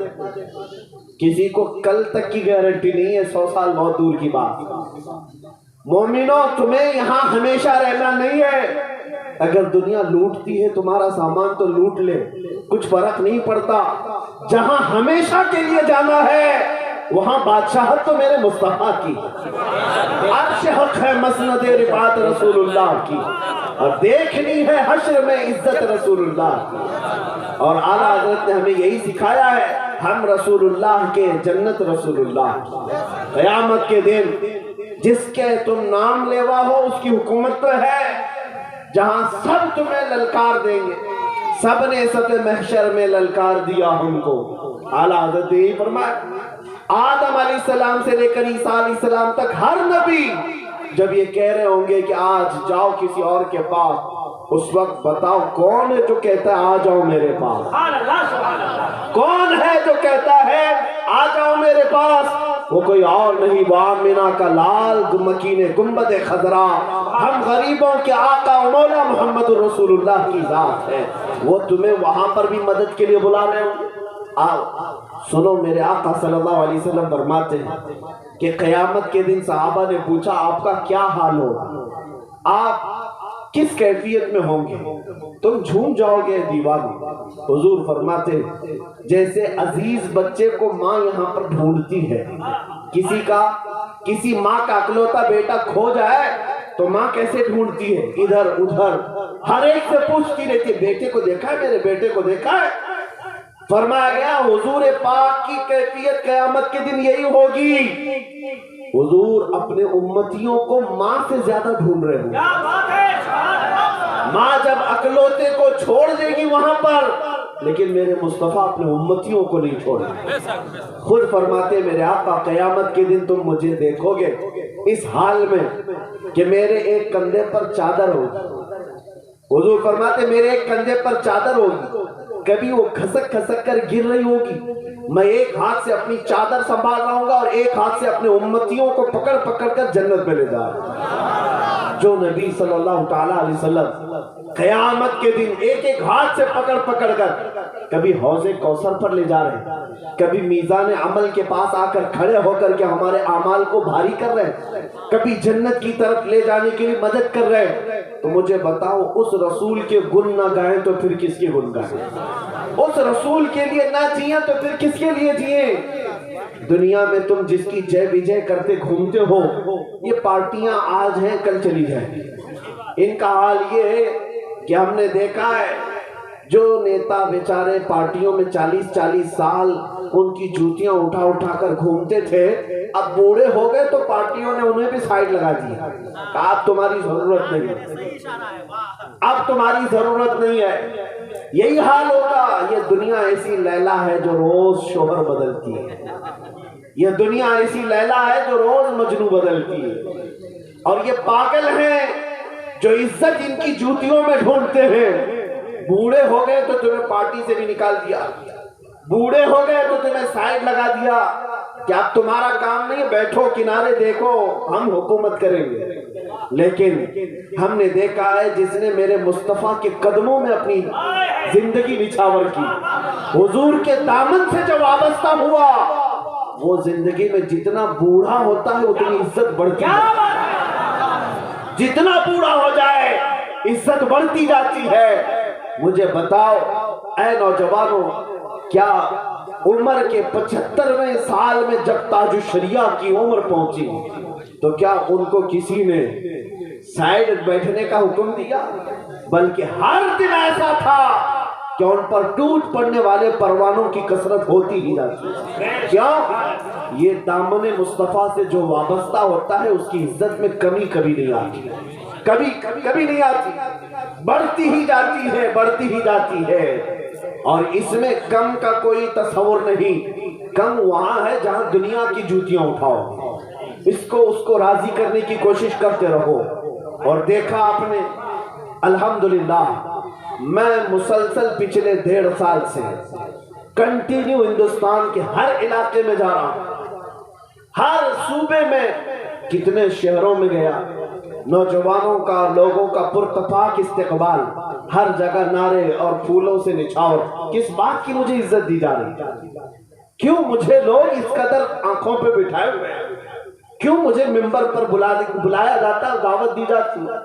کسی کو کل تک کی گارنٹی نہیں ہے، 100 سال بہت دور کی بات۔ مومنوں، تمہیں یہاں ہمیشہ رہنا نہیں ہے۔ اگر دنیا لوٹتی ہے تمہارا سامان تو لوٹ لے، کچھ فرق نہیں پڑتا۔ جہاں ہمیشہ کے لیے جانا ہے وہاں بادشاہت تو میرے مصطفیٰ کی، عرش حق ہے مسند رفعت رسول اللہ کی، اور دیکھنی ہے حشر میں عزت رسول اللہ کی۔ اور اعلیٰ حضرت نے ہمیں یہی سکھایا ہے، ہم رسول اللہ کے، جنت رسول اللہ کی۔ قیامت کے دن جس کے تم نام لیوا ہو اس کی حکومت تو ہے، جہاں سب تمہیں للکار دیں گے۔ سب نے سطح محشر میں للکار دیا ہم کو۔ اعلیٰ حضرت یہی فرمایا، آدم علیہ السلام سے لے کر عیسیٰ علیہ السلام تک ہر نبی جب یہ کہہ رہے ہوں گے کہ آج جاؤ کسی اور کے پاس، اس وقت بتاؤ کون ہے جو کہتا ہے آ جاؤ میرے پاس؟ کون ہے جو کہتا ہے آ جاؤ میرے پاس؟ وہ کوئی اور نہیں، وہ آمنہ کا لال مکین گنبد خضرا، ہم غریبوں کے آقا و مولا محمد رسول اللہ کی ذات ہے، وہ تمہیں وہاں پر بھی مدد کے لیے بلا رہے ہوں۔ آؤ سنو، میرے آقا صلی اللہ علیہ وسلم فرماتے ہیں کہ قیامت کے دن صحابہ نے پوچھا آپ کا کیا حال ہوگا، آپ کس کیفیت میں ہوں گے، تم جھوم جاؤ گے دیوانے۔ حضور فرماتے ہیں جیسے عزیز بچے کو ماں یہاں پر ڈھونڈتی ہے، کسی ماں کا اکلوتا بیٹا کھو جائے تو ماں کیسے ڈھونڈتی ہے، ادھر ادھر ہر ایک سے پوچھتی رہتی ہے بیٹے کو دیکھا ہے، میرے بیٹے کو دیکھا ہے۔ فرمایا گیا حضور پاک کی کیفیت قیامت کے دن یہی ہوگی، حضور اپنے امتیوں کو ماں سے زیادہ ڈھونڈ رہے ہوں۔ ماں جب اکلوتے کو چھوڑ دے گی وہاں پر، لیکن میرے مصطفیٰ اپنے امتیوں کو نہیں چھوڑے۔ خود فرماتے میرے آقا قیامت کے دن تم مجھے دیکھو گے اس حال میں کہ میرے ایک کندھے پر چادر ہوگی۔ حضور فرماتے میرے ایک کندھے پر چادر ہوگی، کبھی وہ کھسک کھسک کر گر رہی ہوگی، میں ایک ہاتھ سے اپنی چادر سنبھال رہا ہوں گا اور ایک ہاتھ سے اپنے امتیوں کو پکڑ پکڑ کر جنت میں لے جا رہا ہوں۔ جو نبی صلی اللہ تعالیٰ علیہ وسلم قیامت کے دن ایک ایک ہاتھ سے پکڑ پکڑ کر کبھی حوض کوثر پر لے جا رہے ہیں، کبھی میزان عمل کے پاس آ کر کھڑے ہو کر کے ہمارے اعمال کو بھاری کر رہے ہیں، کبھی جنت کی طرف لے جانے کے لیے مدد کر رہے ہیں، تو مجھے بتاؤ اس رسول کے گن نہ گائیں تو پھر کس کے گن گائیں؟ اس رسول کے لیے نہ جئیں تو پھر کس کے لیے جئیں؟ دنیا میں تم جس کی جے وجے کرتے گھومتے ہو، یہ پارٹیاں آج ہیں کل چلی جائیں۔ ان کا حال یہ ہے کہ ہم نے دیکھا ہے جو نیتا بیچارے پارٹیوں میں 40 سال ان کی جوتیاں اٹھا اٹھا کر گھومتے تھے، اب بوڑھے ہو گئے تو پارٹیوں نے انہیں بھی سائیڈ لگا دیا، اب تمہاری ضرورت نہیں ہے، اب تمہاری ضرورت نہیں ہے۔ یہی حال ہوگا۔ یہ دنیا ایسی لیلا ہے جو روز شوہر بدلتی ہے، یہ دنیا ایسی لیلا ہے جو روز مجنو بدلتی ہے، اور یہ پاگل ہیں جو عزت ان کی جوتیوں میں ڈھونڈتے ہیں۔ بوڑھے ہو گئے تو تمہیں پارٹی سے بھی نکال دیا، بوڑھے ہو گئے تو تمہیں سائیڈ لگا دیا کہ اب تمہارا کام نہیں، بیٹھو کنارے دیکھو ہم حکومت کریں گے۔ لیکن ہم نے دیکھا ہے جس نے میرے مصطفیٰ کے قدموں میں اپنی زندگی نچھاور کی، حضور کے دامن سے جو وابستہ ہوا، وہ زندگی میں جتنا بوڑھا ہوتا ہے اتنی عزت بڑھتی ہے، جتنا بوڑھا ہو جائے عزت بڑھتی جاتی ہے۔ مجھے بتاؤ اے نوجوانوں، کیا عمر کے 75ویں سال میں جب تاج الشریعہ کی عمر پہنچی تو کیا ان کو کسی نے سائیڈ بیٹھنے کا حکم دیا؟ بلکہ ہر دن ایسا تھا کہ ان پر ٹوٹ پڑنے والے پروانوں کی کثرت ہوتی ہی جاتی۔ کیوں؟ یہ دامن مصطفیٰ سے جو وابستہ ہوتا ہے اس کی عزت میں کمی کبھی نہیں آتی، کبھی نہیں آتی، بڑھتی ہی جاتی ہے، بڑھتی ہی جاتی ہے۔ اور اس میں کم کا کوئی تصور نہیں، کم وہاں ہے جہاں دنیا کی جوتیاں اٹھاؤ، اس کو راضی کرنے کی کوشش کرتے رہو۔ اور دیکھا آپ نے الحمدللہ، میں مسلسل پچھلے 1.5 سال سے کنٹینیو ہندوستان کے ہر علاقے میں جا رہا ہوں، ہر صوبے میں، کتنے شہروں میں گیا، نوجوانوں کا، لوگوں کا پرتپاک استقبال، ہر جگہ نعرے اور پھولوں سے نچھاور۔ کس بات کی مجھے عزت دی جا رہی؟ کیوں مجھے لوگ اس قدر آنکھوں پہ بٹھائے ہوئے ہیں؟ کیوں مجھے ممبر پر بلایا جاتا ہے، دعوت دی جاتی ہے؟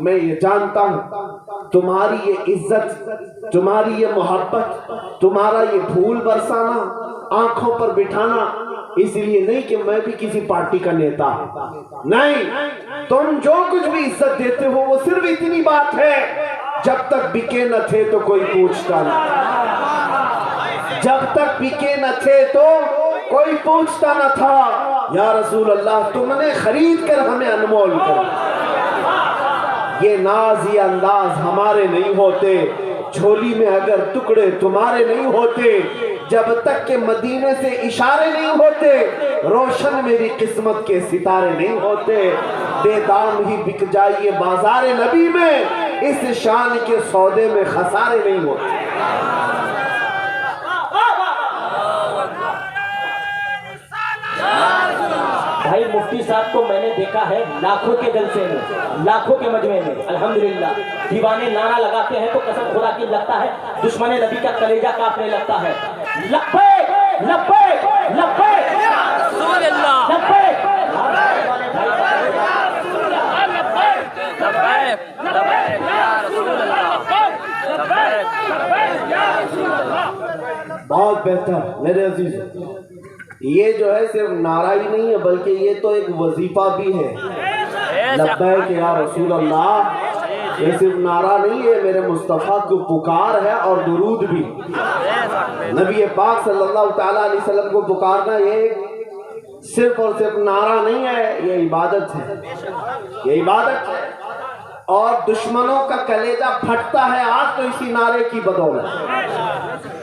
میں یہ جانتا ہوں تمہاری یہ عزت، تمہاری یہ محبت، تمہارا یہ پھول برسانا، آنکھوں پر بٹھانا اس لیے نہیں کہ میں بھی کسی پارٹی کا نیتا ہوں، نہیں، تم جو کچھ بھی عزت دیتے ہو وہ صرف اتنی بات ہے، جب تک بکے نہ تھے تو کوئی پوچھتا نہ، جب تک بکے نہ تھے تو کوئی پوچھتا نہ تھا۔ یا رسول اللہ تم نے خرید کر ہمیں انمول کر، یہ ناز یہ انداز ہمارے نہیں ہوتے، جھولی میں اگر ٹکڑے تمہارے نہیں ہوتے، جب تک کہ مدینے سے اشارے نہیں ہوتے، روشن میری قسمت کے ستارے نہیں ہوتے، بے دام ہی بک جائیے بازار نبی میں، اس شان کے سودے میں خسارے نہیں ہوتے۔ یا مفتی صاحب کو میں نے دیکھا ہے لاکھوں کے جلسے میں, لاکھوں کے مجمع میں, الحمدللہ دیوانے نعرہ لگاتے ہیں تو قسم خدا کی لگتا ہے دشمن نبی کا کلیجہ کانپنے لگتا ہے. لبیک لبیک لبیک یا رسول اللہ, لبیک بہت بہتر میرے عزیز. یہ جو ہے صرف نعرہ ہی نہیں ہے بلکہ یہ تو ایک وظیفہ بھی ہے. لبیک یا رسول اللہ یہ صرف نعرہ نہیں ہے, میرے مصطفیٰ کو پکار ہے اور درود بھی. نبی پاک صلی اللہ تعالیٰ علیہ وسلم کو پکارنا یہ صرف اور صرف نعرہ نہیں ہے, یہ عبادت ہے, یہ عبادت ہے. اور دشمنوں کا کلیجہ پھٹتا ہے آج تو اسی نعرے کی بدولت,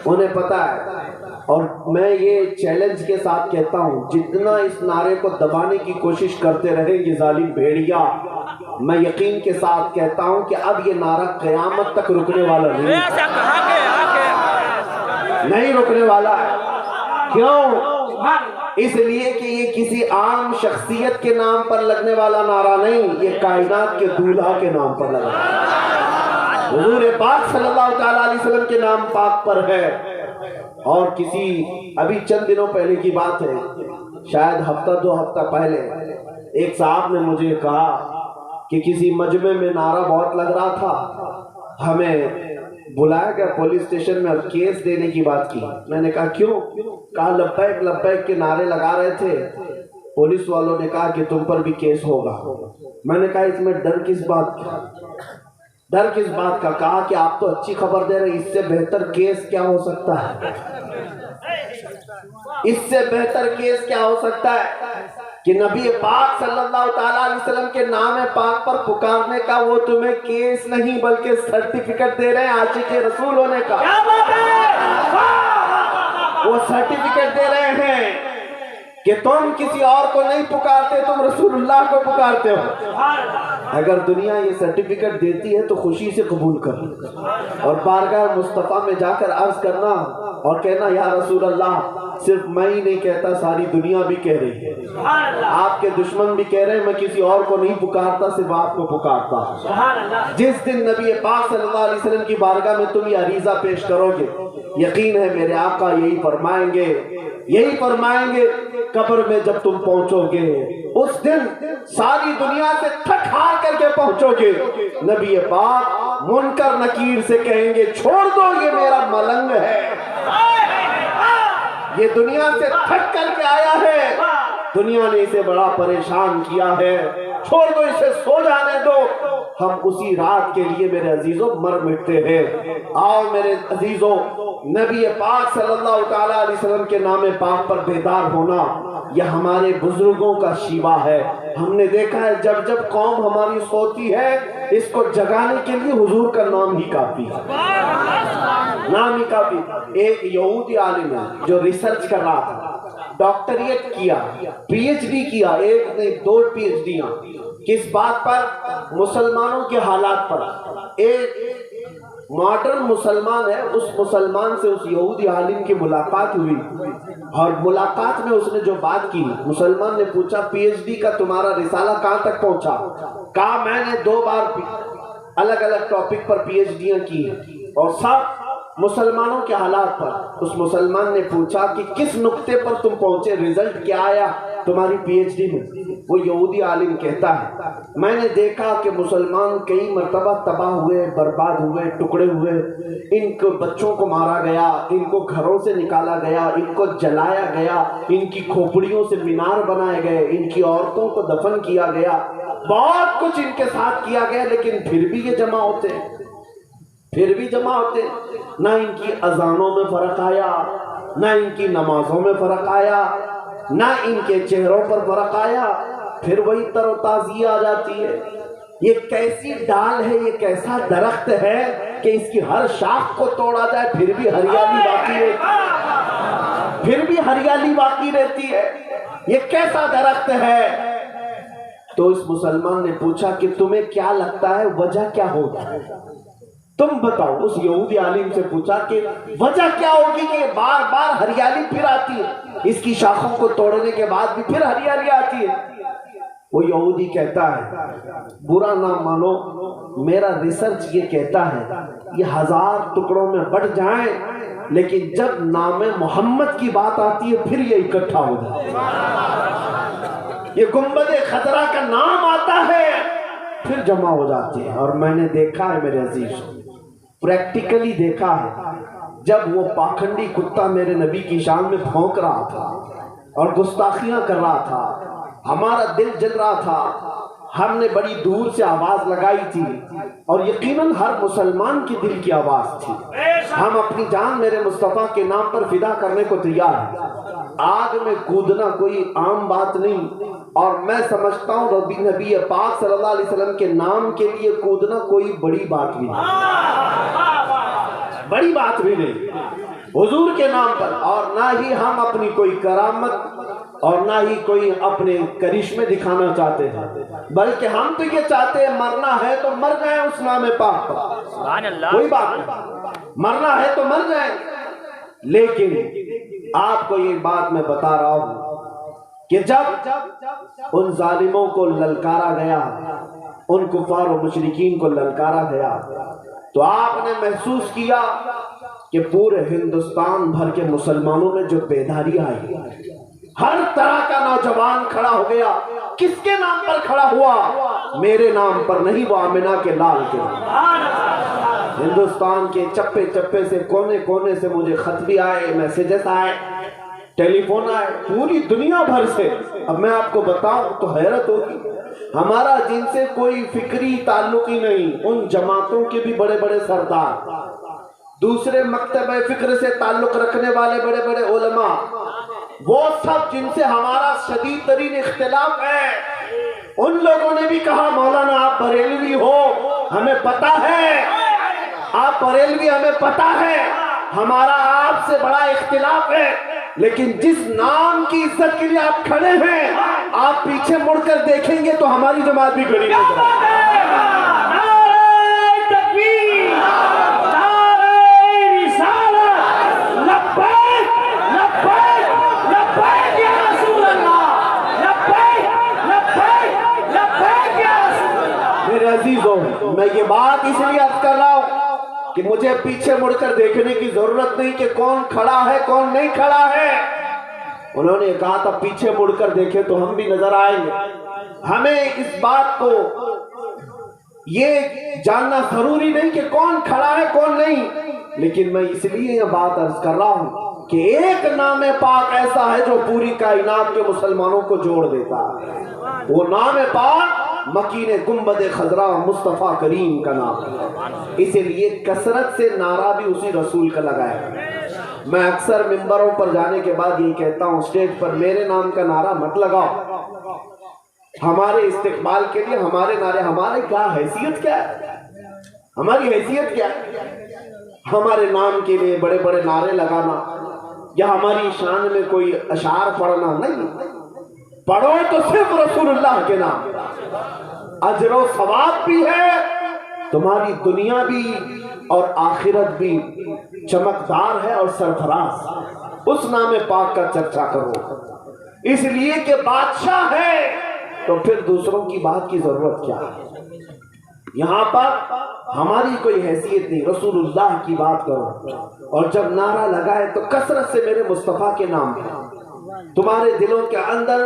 انہیں پتا ہے. اور میں یہ چیلنج کے ساتھ کہتا ہوں جتنا اس نعرے کو دبانے کی کوشش کرتے رہیں گے ظالم بھیڑیا, میں یقین کے ساتھ کہتا ہوں کہ اب یہ نعرہ قیامت تک رکنے والا نہیں رکنے والا ہے. کیوں؟ اس لیے کہ یہ کسی عام شخصیت کے نام پر لگنے والا نعرہ نہیں, یہ کائنات کے دولہا کے نام پر لگا, حضور پاک صلی اللہ تعالیٰ علیہ وسلم کے نام پاک پر ہے. اور کسی ابھی چند دنوں پہلے کی بات ہے, شاید ہفتہ دو ہفتہ پہلے ایک صاحب نے مجھے کہا کہ کسی مجمع میں نعرہ بہت لگ رہا تھا, ہمیں بلایا گیا پولیس اسٹیشن میں, اب کیس دینے کی بات کی. میں نے کہا کیوں؟ کہا لبیک لبیک کے نعرے لگا رہے تھے, پولیس والوں نے کہا کہ تم پر بھی کیس ہوگا. میں نے کہا اس میں ڈر کس بات کا, ڈر کس بات کا؟ کہا کہ آپ تو اچھی خبر دے رہے, اس سے بہتر کیس کیا ہو سکتا ہے, اس سے بہتر کیس کیا ہو سکتا ہے کہ نبی پاک صلی اللہ تعالیٰ علیہ وسلم کے نام پاک پر پکارنے کا وہ تمہیں کیس نہیں بلکہ سرٹیفکیٹ دے رہے ہیں عاشق رسول ہونے کا. وہ سرٹیفکیٹ دے رہے ہیں کہ تم کسی اور کو نہیں پکارتے, تم رسول اللہ کو پکارتے ہو. اگر دنیا یہ سرٹیفکیٹ دیتی ہے تو خوشی سے قبول کر اور بارگاہ مصطفیٰ میں جا کر عرض کرنا اور کہنا یا رسول اللہ صرف میں ہی نہیں کہتا, ساری دنیا بھی کہہ رہی ہے, آپ کے دشمن بھی کہہ رہے ہیں, میں کسی اور کو نہیں پکارتا صرف آپ کو پکارتا. جس دن نبی پاک صلی اللہ علیہ وسلم کی بارگاہ میں تم یہ عریضہ پیش کرو گے, یقین ہے میرے آقا یہی فرمائیں گے, یہی فرمائیں گے قبر میں جب تم پہنچو گے اس دن ساری دنیا سے تھک ہار کر کے پہنچو گے, نبی پاک منکر نکیر سے کہیں گے چھوڑ دو یہ میرا ملنگ ہے, یہ دنیا سے تھک کر کے آیا ہے, دنیا نے اسے بڑا پریشان کیا ہے, چھوڑ دو اسے سو جانے دو. ہم اسی رات کے لیے میرے عزیزوں مر مٹتے ہیں. آؤ میرے عزیزوں, نبی پاک صلی اللہ تعالیٰ علیہ وسلم کے نام پاک پر بیدار ہونا یہ ہمارے بزرگوں کا شیوا ہے. ہم نے دیکھا ہے جب جب قوم ہماری سوتی ہے اس کو جگانے کے لیے حضور کا نام ہی کافی ہے, نام ہی کافی. ایک یہودی عالم ہے جو ریسرچ کر رہا تھا, ڈاکٹریٹ کیا, پی ایچ ڈی کیا, ایک نہیں دو پی ایچ ڈیاں, کس بات پر؟ مسلمانوں کے حالات پر. ایک ماڈرن مسلمان ہے, اس مسلمان سے اس یہودی عالم کی ملاقات ہوئی اور ملاقات میں اس نے جو بات کی, مسلمان نے پوچھا پی ایچ ڈی کا تمہارا رسالہ کہاں تک پہنچا؟ کہا میں نے 2 بار الگ الگ ٹاپک پر پی ایچ ڈیاں کی اور سب مسلمانوں کے حالات پر. اس مسلمان نے پوچھا کہ کس نقطے پر تم پہنچے, رزلٹ کیا آیا تمہاری پی ایچ ڈی میں؟ وہ یہودی عالم کہتا ہے میں نے دیکھا کہ مسلمان کئی مرتبہ تباہ ہوئے, برباد ہوئے, ٹکڑے ہوئے, ان کو بچوں کو مارا گیا, ان کو گھروں سے نکالا گیا, ان کو جلایا گیا, ان کی کھوپڑیوں سے مینار بنائے گئے, ان کی عورتوں کو دفن کیا گیا, بہت کچھ ان کے ساتھ کیا گیا, لیکن پھر بھی یہ جمع ہوتے ہیں, پھر بھی جمع ہوتے. نہ ان کی اذانوں میں فرق آیا, نہ ان کی نمازوں میں فرق آیا, نہ ان کے چہروں پر فرق آیا, پھر وہی تر و تازی آ جاتی ہے. یہ کیسی ڈال ہے, یہ کیسا درخت ہے کہ اس کی ہر شاخ کو توڑا جائے پھر بھی ہریالی باقی رہتی, پھر بھی ہریالی باقی رہتی ہے. یہ کیسا درخت ہے؟ تو اس مسلمان نے پوچھا کہ تمہیں کیا لگتا ہے وجہ کیا ہوگا, تم بتاؤ. اس یہودی عالم سے پوچھا کہ وجہ کیا ہوگی کہ بار بار ہریالی پھر آتی ہے, اس کی شاخوں کو توڑنے کے بعد بھی پھر ہریالی آتی ہے. وہ یہودی کہتا ہے برا نہ مانو میرا ریسرچ یہ کہتا ہے یہ 1000 ٹکڑوں میں بٹ جائیں لیکن جب نام محمد کی بات آتی ہے پھر یہ اکٹھا ہو جاتے ہیں۔ یہ گنبد خضرا کا نام آتا ہے پھر جمع ہو جاتے ہیں۔ اور میں نے دیکھا ہے میرے عزیز، پریکٹیکلی دیکھا ہے، جب وہ پاکھنڈی کتا میرے نبی کی شان میں بھونک رہا تھا اور گستاخیاں کر رہا تھا، ہمارا دل جل رہا تھا، ہم نے بڑی دور سے آواز لگائی تھی اور یقیناً ہر مسلمان کی دل کی آواز تھی، ہم اپنی جان میرے مصطفیٰ کے نام پر فدا کرنے کو تیار ہیں۔ آگ میں کودنا کوئی عام بات نہیں، اور میں سمجھتا ہوں نبی پاک صلی اللہ علیہ وسلم کے نام کے لیے کودنا کوئی بڑی بات بھی نہیں، بڑی بات بھی نہیں حضور کے نام پر۔ اور نہ ہی ہم اپنی کوئی کرامت اور نہ ہی کوئی اپنے کرشمے دکھانا چاہتے ہیں، بلکہ ہم تو یہ چاہتے ہیں مرنا ہے تو مر جائیں اس نام پاک پر، کوئی بات نہیں، مرنا ہے تو مر جائیں۔ لیکن آپ کو یہ بات میں بتا رہا ہوں کہ جب ان ظالموں کو للکارا گیا، ان کفار و مشرکین کو للکارا گیا، تو آپ نے محسوس کیا کہ پورے ہندوستان بھر کے مسلمانوں میں جو بیداری آئی، ہر طرح کا نوجوان کھڑا ہو گیا۔ کس کے نام پر کھڑا ہوا؟ میرے نام پر نہیں، وہ آمنہ کے لال کے نام۔ ہندوستان کے چپے چپے سے، کونے کونے سے مجھے خط بھی آئے، میسیجز آئے، ٹیلی فون آئے، پوری دنیا بھر سے۔ اب میں آپ کو بتاؤں تو حیرت ہوگی، ہمارا جن سے کوئی فکری تعلق ہی نہیں، ان جماعتوں کے بھی بڑے بڑے سردار، دوسرے مکتبہ فکر سے تعلق رکھنے والے بڑے بڑے علماء، وہ سب جن سے ہمارا شدید ترین اختلاف ہے، ان لوگوں نے بھی کہا مولانا آپ بریلوی ہو، ہمیں پتہ ہے آپ بریلوی، ہمیں پتہ ہے ہمارا آپ سے بڑا اختلاف ہے، لیکن جس نام کی عزت کے لیے آپ کھڑے ہیں، آپ پیچھے مڑ کر دیکھیں گے تو ہماری جماعت بھی کھڑی نظر آئے۔ میرے عزیزوں، میں یہ بات اس لیے عرض کر رہا ہوں کہ مجھے پیچھے مڑ کر دیکھنے کی ضرورت نہیں کہ کون کھڑا ہے کون نہیں کھڑا ہے۔ انہوں نے کہا تھا پیچھے مڑ کر دیکھیں تو ہم بھی نظر آئیں گے۔ ہمیں اس بات کو یہ جاننا ضروری نہیں کہ کون کھڑا ہے کون نہیں، لیکن میں اس لیے یہ بات عرض کر رہا ہوں کہ ایک نام پاک ایسا ہے جو پوری کائنات کے مسلمانوں کو جوڑ دیتا ہے، وہ نام پاک مکین گنبد خضرا مصطفیٰ کریم کا نام ہے۔ اسی لیے کثرت سے نعرہ بھی اسی رسول کا لگایا۔ میں اکثر ممبروں پر جانے کے بعد یہ کہتا ہوں اسٹیج پر میرے نام کا نعرہ مت لگاؤ، ہمارے استقبال کے لیے ہمارے نعرے، ہمارے کیا حیثیت کیا ہے، ہماری حیثیت کیا ہے ہمارے نام کے لیے بڑے بڑے نعرے لگانا یا ہماری شان میں کوئی اشعار پڑھنا؟ نہیں، پڑھو تو صرف رسول اللہ کے نام، اجر و ثواب بھی ہے، تمہاری دنیا بھی اور آخرت بھی چمکدار ہے اور سرفراز۔ اس نام پاک کا چرچا کرو، اس لیے کہ بادشاہ ہے تو پھر دوسروں کی بات کی ضرورت کیا ہے؟ یہاں پر ہماری کوئی حیثیت نہیں، رسول اللہ کی بات کرو، اور جب نعرہ لگائے تو کثرت سے میرے مصطفیٰ کے نام ہے۔ تمہارے دلوں کے اندر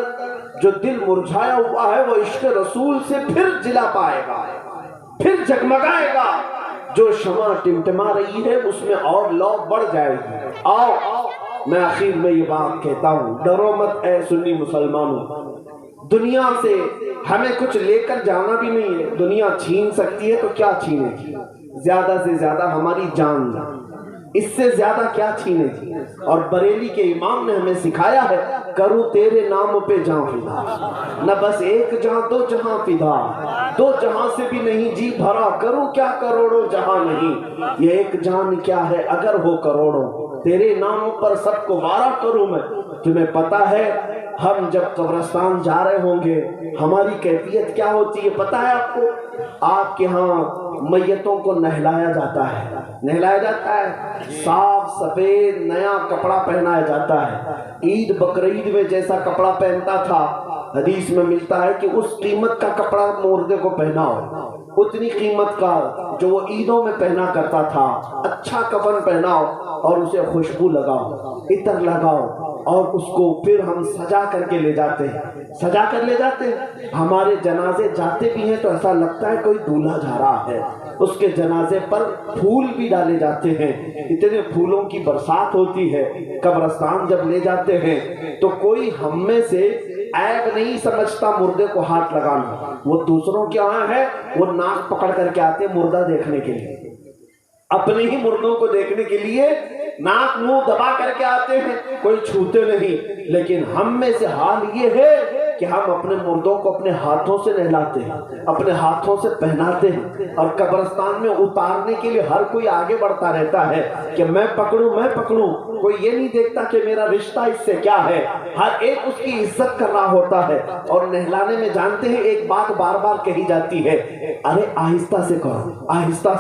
جو دل مرجھایا ہوا ہے وہ عشق رسول سے پھر جلا پائے گا، پھر جگمگائے گا۔ جو شمع ٹمٹما رہی ہے اس میں اور لو بڑھ جائے گی۔ آؤ، میں آخر میں یہ بات کہتا ہوں، ڈرو مت اے سنی مسلمانوں، دنیا سے ہمیں کچھ لے کر جانا بھی نہیں ہے، دنیا چھین سکتی ہے تو کیا چھینے گی؟ زیادہ سے زیادہ ہماری جان، اس سے زیادہ کیا چھینے گی؟ اور بریلی کے امام نے ہمیں سکھایا ہے، کروں تیرے نام پہ جان فدا، نہ بس ایک جہاں دو جہاں فدا، دو جہاں سے بھی نہیں جی بھرا، کروں کیا کروڑوں جہاں نہیں، یہ ایک جان کیا ہے اگر ہو کروڑوں، تیرے نام پر سب کو وارا کروں میں، تمہیں پتا ہے ہم جب قبرستان جا رہے ہوں گے ہماری کیفیت کیا ہوتی ہے پتا ہے آپ کو؟ آپ کے ہاں میتوں کو نہلایا جاتا ہے، صاف سفید نیا کپڑا پہنایا جاتا ہے۔ عید بقرعید میں جیسا کپڑا پہنتا تھا حدیث میں ملتا ہے کہ اس قیمت کا کپڑا مردے کو پہناؤ، اتنی قیمت کا جو وہ عیدوں میں پہنا کرتا تھا، اچھا کفن پہناؤ اور اسے خوشبو لگاؤ، عطر لگاؤ، اور اس کو پھر ہم سجا کر کے لے جاتے ہیں۔ ہمارے جنازے جاتے بھی ہیں تو ایسا لگتا ہے کوئی دولہا جا رہا ہے۔ اس کے جنازے پر پھول بھی ڈالے جاتے ہیں، اتنے پھولوں کی برسات ہوتی ہے۔ قبرستان جب لے جاتے ہیں تو کوئی ہم میں سے عیب نہیں سمجھتا مردے کو ہاتھ لگانا، وہ دوسروں کے یہاں ہے وہ ناک پکڑ کر کے آتے ہیں مردہ دیکھنے کے لیے، اپنے ہی مردوں کو دیکھنے کے لیے ناک منہ دبا کر کے آتے ہیں، کوئی چھوتے نہیں۔ لیکن ہم میں سے حال یہ ہے کہ ہم اپنے مردوں کو اپنے ہاتھوں سے نہلاتے ہیں، اپنے ہاتھوں سے پہناتے ہیں، اور قبرستان میں اتارنے کے لیے ہر کوئی آگے بڑھتا رہتا ہے کہ میں پکڑوں۔ کوئی یہ نہیں دیکھتا کہ میرا رشتہ اس سے کیا ہے، ہر ایک اس کی عزت کر رہا ہوتا ہے۔ اور نہلانے میں جانتے ہیں ایک بات بار بار کہی جاتی ہے، ارے آہستہ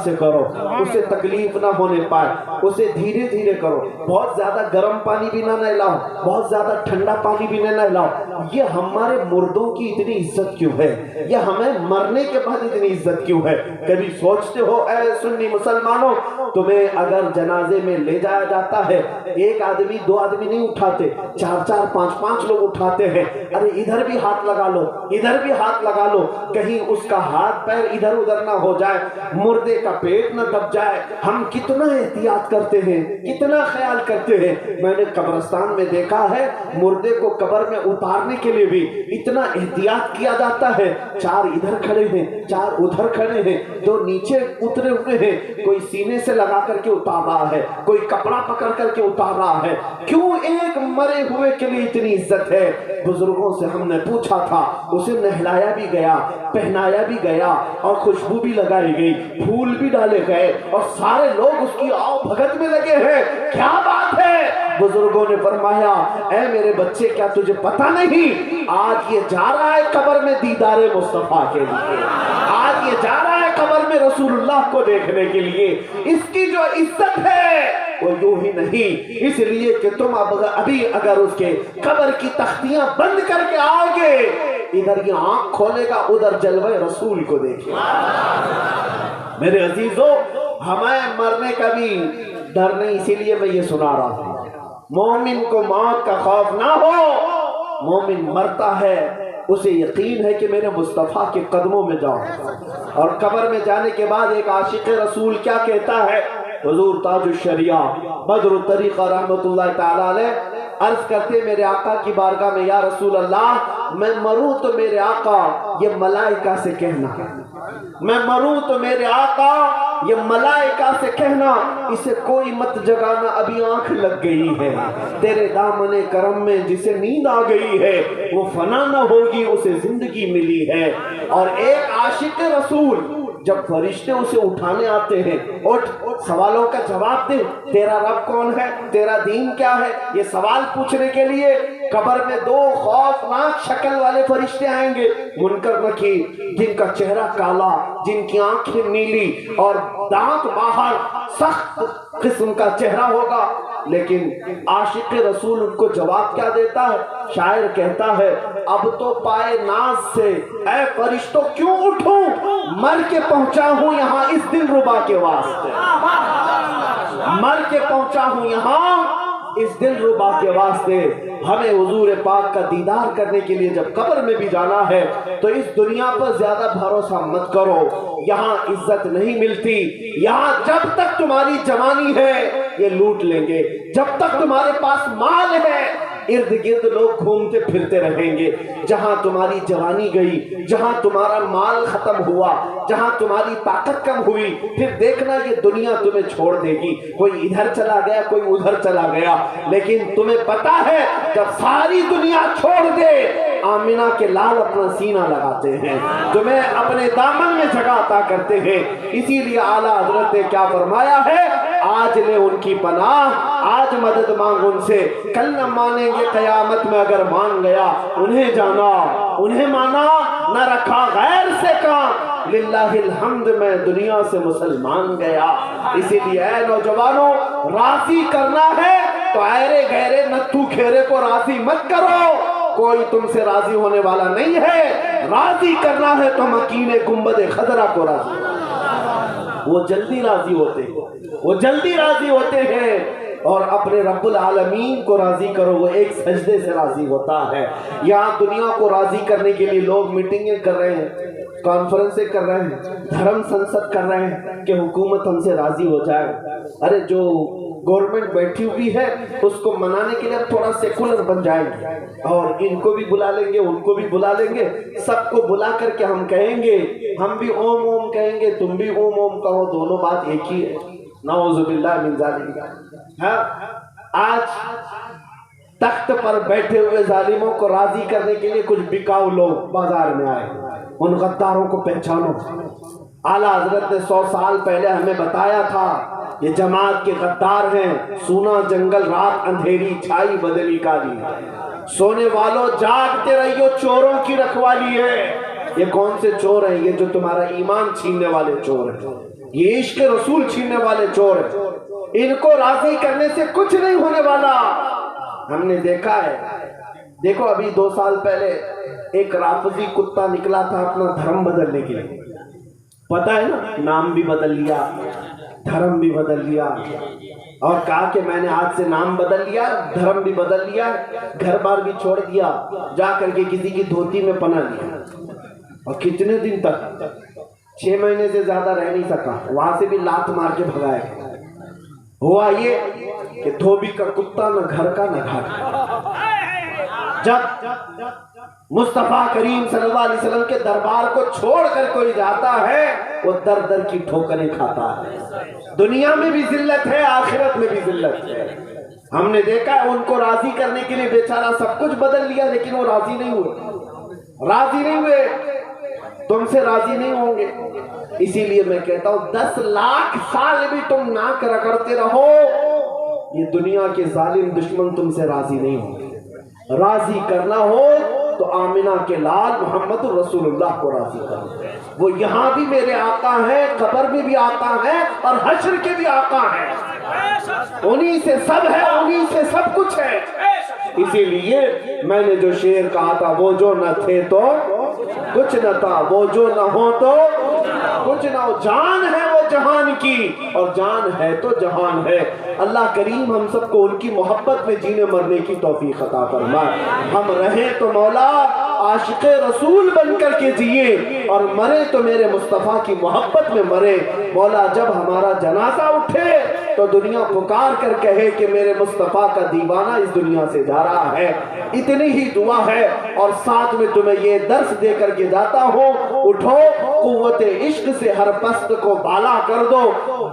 سے کرو، اسے تکلیف نہ ہونے پائے، اسے دھیرے دھیرے کرو، بہت زیادہ گرم پانی بھی نہ نہلاؤ، بہت زیادہ ٹھنڈا پانی بھی نہ نہلاؤ۔ یہ ہمارے مردوں کی اتنی عزت کیوں ہے؟ یہ ہمیں مرنے کے بعد اتنی عزت کیوں ہے؟ کبھی سوچتے ہو اے سنی مسلمانوں، تمہیں اگر جنازے میں لے جایا جاتا ہے ایک آدمی دو آدمی نہیں اٹھاتے، چار چار پانچ لوگ اٹھاتے ہیں، ارے ادھر بھی ہاتھ لگا لو، ادھر بھی ہاتھ لگا لو، کہیں اس کا ہاتھ پیر ادھر ادھر نہ ہو جائے، مردے کا پیٹ نہ دب جائے۔ ہم کتنا احتیاط کرتے ہیں، کتنا خیال کرتے ہیں۔ میں نے قبرستان میں دیکھا ہے مردے کو قبر میں اتارنے کے لیے بھی اتنا احتیاط کیا جاتا ہے، چار ادھر کھڑے ہیں، چار ادھر کھڑے ہیں، دو نیچے اترے ہوئے ہیں، کوئی سینے سے لگا کر کے اتار رہا ہے، کوئی کپڑا پکڑ کر کے اتار رہا ہے۔ کیوں ایک مرے ہوئے کے لیے اتنی عزت ہے؟ بزرگوں سے ہم نے پوچھا تھا، اسے نہلایا بھی گیا، پہنایا بھی گیا، اور خوشبو بھی لگائی گئی، پھول بھی ڈالے گئے، اور سارے لوگ اس کی آؤ بھگت میں لگے ہیں۔ کیا بات ہے؟ بزرگوں نے فرمایا، اے میرے بچے کیا تجھے پتا نہیں آج یہ جا رہا ہے قبر میں دیدار مصطفیٰ کے لیے، آج یہ جا رہا ہے قبر میں رسول اللہ کو دیکھنے کے لیے۔ اس کی جو عزت ہے وہ یوں ہی نہیں، اس لیے کہ تم ابھی اگر اس کے قبر کی تختیاں بند کر کے آؤ گے، ادھر یہ آنکھ کھولے گا ادھر جلوہ رسول کو دیکھے۔ میرے عزیزوں، ہمیں مرنے کا بھی ڈر نہیں، اسی لیے میں یہ سنا رہا ہوں، مومن کو موت کا خوف نہ ہو۔ مومن مرتا ہے اسے یقین ہے کہ میرے مصطفیٰ کے قدموں میں جاؤں، اور قبر میں جانے کے بعد ایک عاشق رسول کیا کہتا ہے؟ حضور تاج الشریعہ بدر الطریقہ رحمت اللہ تعالی علیہ عرض کرتے میرے آقا کی بارگاہ میں، یا رسول اللہ میں مروں تو میرے آقا یہ ملائکہ سے کہنا، میں مروں تو میرے آقا یہ ملائکہ سے کہنا، اسے کوئی مت جگانا ابھی آنکھ لگ گئی ہے، تیرے دامن کرم میں جسے نیند آ گئی ہے وہ فنا نہ ہوگی، اسے زندگی ملی ہے۔ اور ایک عاشق رسول جب فرشتے اسے اٹھانے آتے ہیں، اٹھ سوالوں کا جواب دے، تیرا رب کون ہے، تیرا دین کیا ہے، یہ سوال پوچھنے کے لیے قبر میں دو خوفناک شکل والے فرشتے آئیں گے، منکر نکیر، جن کا چہرہ کالا، جن کی آنکھیں نیلی اور دانت باہر، سخت قسم کا چہرہ ہوگا۔ لیکن عاشق رسول ان کو جواب کیا دیتا ہے؟ شاعر کہتا ہے، اب تو پائے ناز سے اے فرشتوں کیوں اٹھوں، مر کے پہنچا ہوں یہاں اس دل ربا کے واسطے، مر کے پہنچا ہوں یہاں اس دل ربا کے واسطے۔ ہمیں حضور پاک کا دیدار کرنے کے لیے جب قبر میں بھی جانا ہے تو اس دنیا پر زیادہ بھروسہ مت کرو، یہاں عزت نہیں ملتی، یہاں جب تک تمہاری جوانی ہے یہ لوٹ لیں گے، جب تک تمہارے پاس مال ہے ارد گرد لوگ گھومتے پھرتے رہیں گے۔ جہاں تمہاری جوانی گئی، جہاں تمہارا مال ختم ہوا، جہاں تمہاری طاقت کم ہوئی، پھر دیکھنا یہ دنیا تمہیں چھوڑ دے گی، کوئی ادھر چلا گیا کوئی ادھر چلا گیا۔ لیکن تمہیں پتا ہے جب ساری دنیا چھوڑ دے آمینہ کے لال اپنا سینہ لگاتے ہیں، تمہیں اپنے دامن میں جگہ عطا کرتے ہیں۔ اسی لیے اعلیٰ حضرت نے کیا فرمایا ہے؟ آج لے ان کی پناہ، آج مدد مانگ ان سے، کل نہ مانیں گے قیامت میں اگر مان گیا، انہیں جانا انہیں مانا، نہ رکھا غیر سے کام، للہ الحمد میں دنیا سے مسلمان گیا۔ اسی لیے اے نوجوانوں، راضی کرنا ہے تو ایرے گہرے نتھو کھیرے کو راضی مت کرو، کوئی تم سے راضی ہونے والا نہیں ہے۔ راضی کرنا ہے تو مکین گنبد خضرا کو راضی، وہ جلدی راضی ہوتے ہیں، وہ جلدی راضی ہوتے ہیں۔ اور اپنے رب العالمین کو راضی کرو، وہ ایک سجدے سے راضی ہوتا ہے۔ یہاں دنیا کو راضی کرنے کے لیے لوگ میٹنگیں کر رہے ہیں، کانفرنسیں کر رہے ہیں، دھرم سنسد کر رہے ہیں کہ حکومت ہم سے راضی ہو جائے۔ ارے جو گورنمنٹ بیٹھی ہوئی ہے اس کو منانے کے لیے تھوڑا سیکولر بن جائیں گے، اور ان کو بھی بلا لیں گے، ان کو بھی بلا لیں گے، سب کو بلا کر کے ہم کہیں گے، ہم بھی اوم اوم کہیں گے، تم بھی اوم اوم کہو، دونوں بات ایک ہی ہے۔ نعوذ باللہ من ذالک۔ آج تخت پر بیٹھے ہوئے ظالموں کو راضی کرنے کے لیے کچھ بکاؤ لوگ بازار میں آئے، ان غداروں کو پہچانو۔ اعلیٰ حضرت نے 100 سال پہلے ہمیں بتایا تھا یہ جماعت کے غدار ہیں، سونا جنگل رات اندھیری چھائی بدلی کالی، سونے والوں جاگتے رہیو چوروں کی رکھوالی ہے۔ یہ کون سے چور ہیں؟ یہ جو تمہارا ایمان چھیننے والے چور ہیں، یہ عشق رسول چھیننے والے چور ہیں۔ ان کو راضی کرنے سے کچھ نہیں ہونے والا۔ ہم نے دیکھا ہے، دیکھو ابھی 2 سال پہلے ایک رافضی کتا نکلا تھا اپنا دھرم بدلنے کے لیے، پتہ ہے نا، نام بھی بدل لیا، دھرم بھی بدل لیا، اور کہا کہ میں نے آج سے نام بدل لیا، دھرم بھی بدل لیا، گھر بار بھی چھوڑ دیا، جا کر کے کسی کی دھوتی میں پناہ لیا۔ اور کتنے دن تک؟ 6 مہینے سے زیادہ رہ نہیں سکا، وہاں سے بھی لات مار کے بھگائے۔ ہوا یہ کہ دھوبی کا کتا نہ گھر کا نہ گھر کا۔ جب مصطفیٰ کریم صلی اللہ علیہ وسلم کے دربار کو چھوڑ کر کوئی جاتا ہے وہ در در کی ٹھوکریں کھاتا ہے۔ دنیا میں بھی ذلت ہے، آخرت میں بھی ذلت ہے۔ ہم نے دیکھا ہے ان کو راضی کرنے کے لیے بیچارہ سب کچھ بدل لیا، لیکن وہ راضی نہیں ہوئے، راضی نہیں ہوئے، تم سے راضی نہیں ہوں گے۔ اسی لیے میں کہتا ہوں 10 لاکھ سال بھی تم ناک رگڑتے رہو، یہ دنیا کے ظالم دشمن تم سے راضی نہیں ہوں گے۔ راضی کرنا ہو تو آمنہ کے لال محمد رسول اللہ کو راضی کرو، وہ یہاں بھی میرے آقا ہیں، قبر میں بھی آقا ہیں، اور حشر کے بھی آقا ہیں، انہی سے سب ہے، انہی سے سب کچھ ہے۔ اسی لیے میں نے جو شعر کہا تھا، وہ جو نہ تھے تو کچھ نہ تھا، وہ جو نہ ہو تو کچھ نہ ہو، جان ہے وہ جہان کی، اور جان ہے تو جہان ہے۔ اللہ کریم ہم سب کو ان کی محبت میں جینے مرنے کی توفیق عطا فرمائے۔ ہم رہیں تو مولا عاشق رسول بن کر کے جیے، اور مرے تو میرے مصطفیٰ کی محبت میں مرے۔ مولا جب ہمارا جنازہ اٹھے تو دنیا پکار کر کہے کہ میرے مصطفیٰ کا دیوانہ اس دنیا سے جا رہا ہے۔ اتنی ہی دعا ہے، اور ساتھ میں تمہیں یہ درس دے کر کے جاتا ہوں، اٹھو قوت عشق سے ہر پست کو بالا کر دو،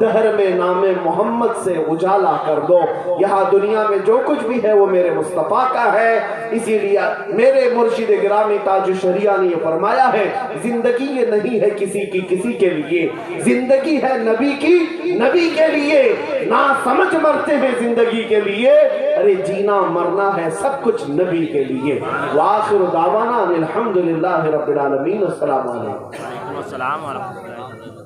دہر میں نام محمد سے اجالا کر دو۔ یہاں دنیا میں جو کچھ بھی ہے وہ میرے مصطفیٰ کا ہے۔ اسی لیے میرے مرشد گرامی تاج الشریعہ نے یہ فرمایا ہے، زندگی یہ نہیں ہے کسی کی کسی کے لیے، زندگی ہے نبی کی نبی کے لیے، نہ سمجھ مرتے ہیں زندگی کے لیے، ارے جینا مرنا ہے سب کچھ نبی کے لیے۔ وآخر دعوانا الحمدللہ رب العالمین۔ السلام علیکم۔ السلام علیکم۔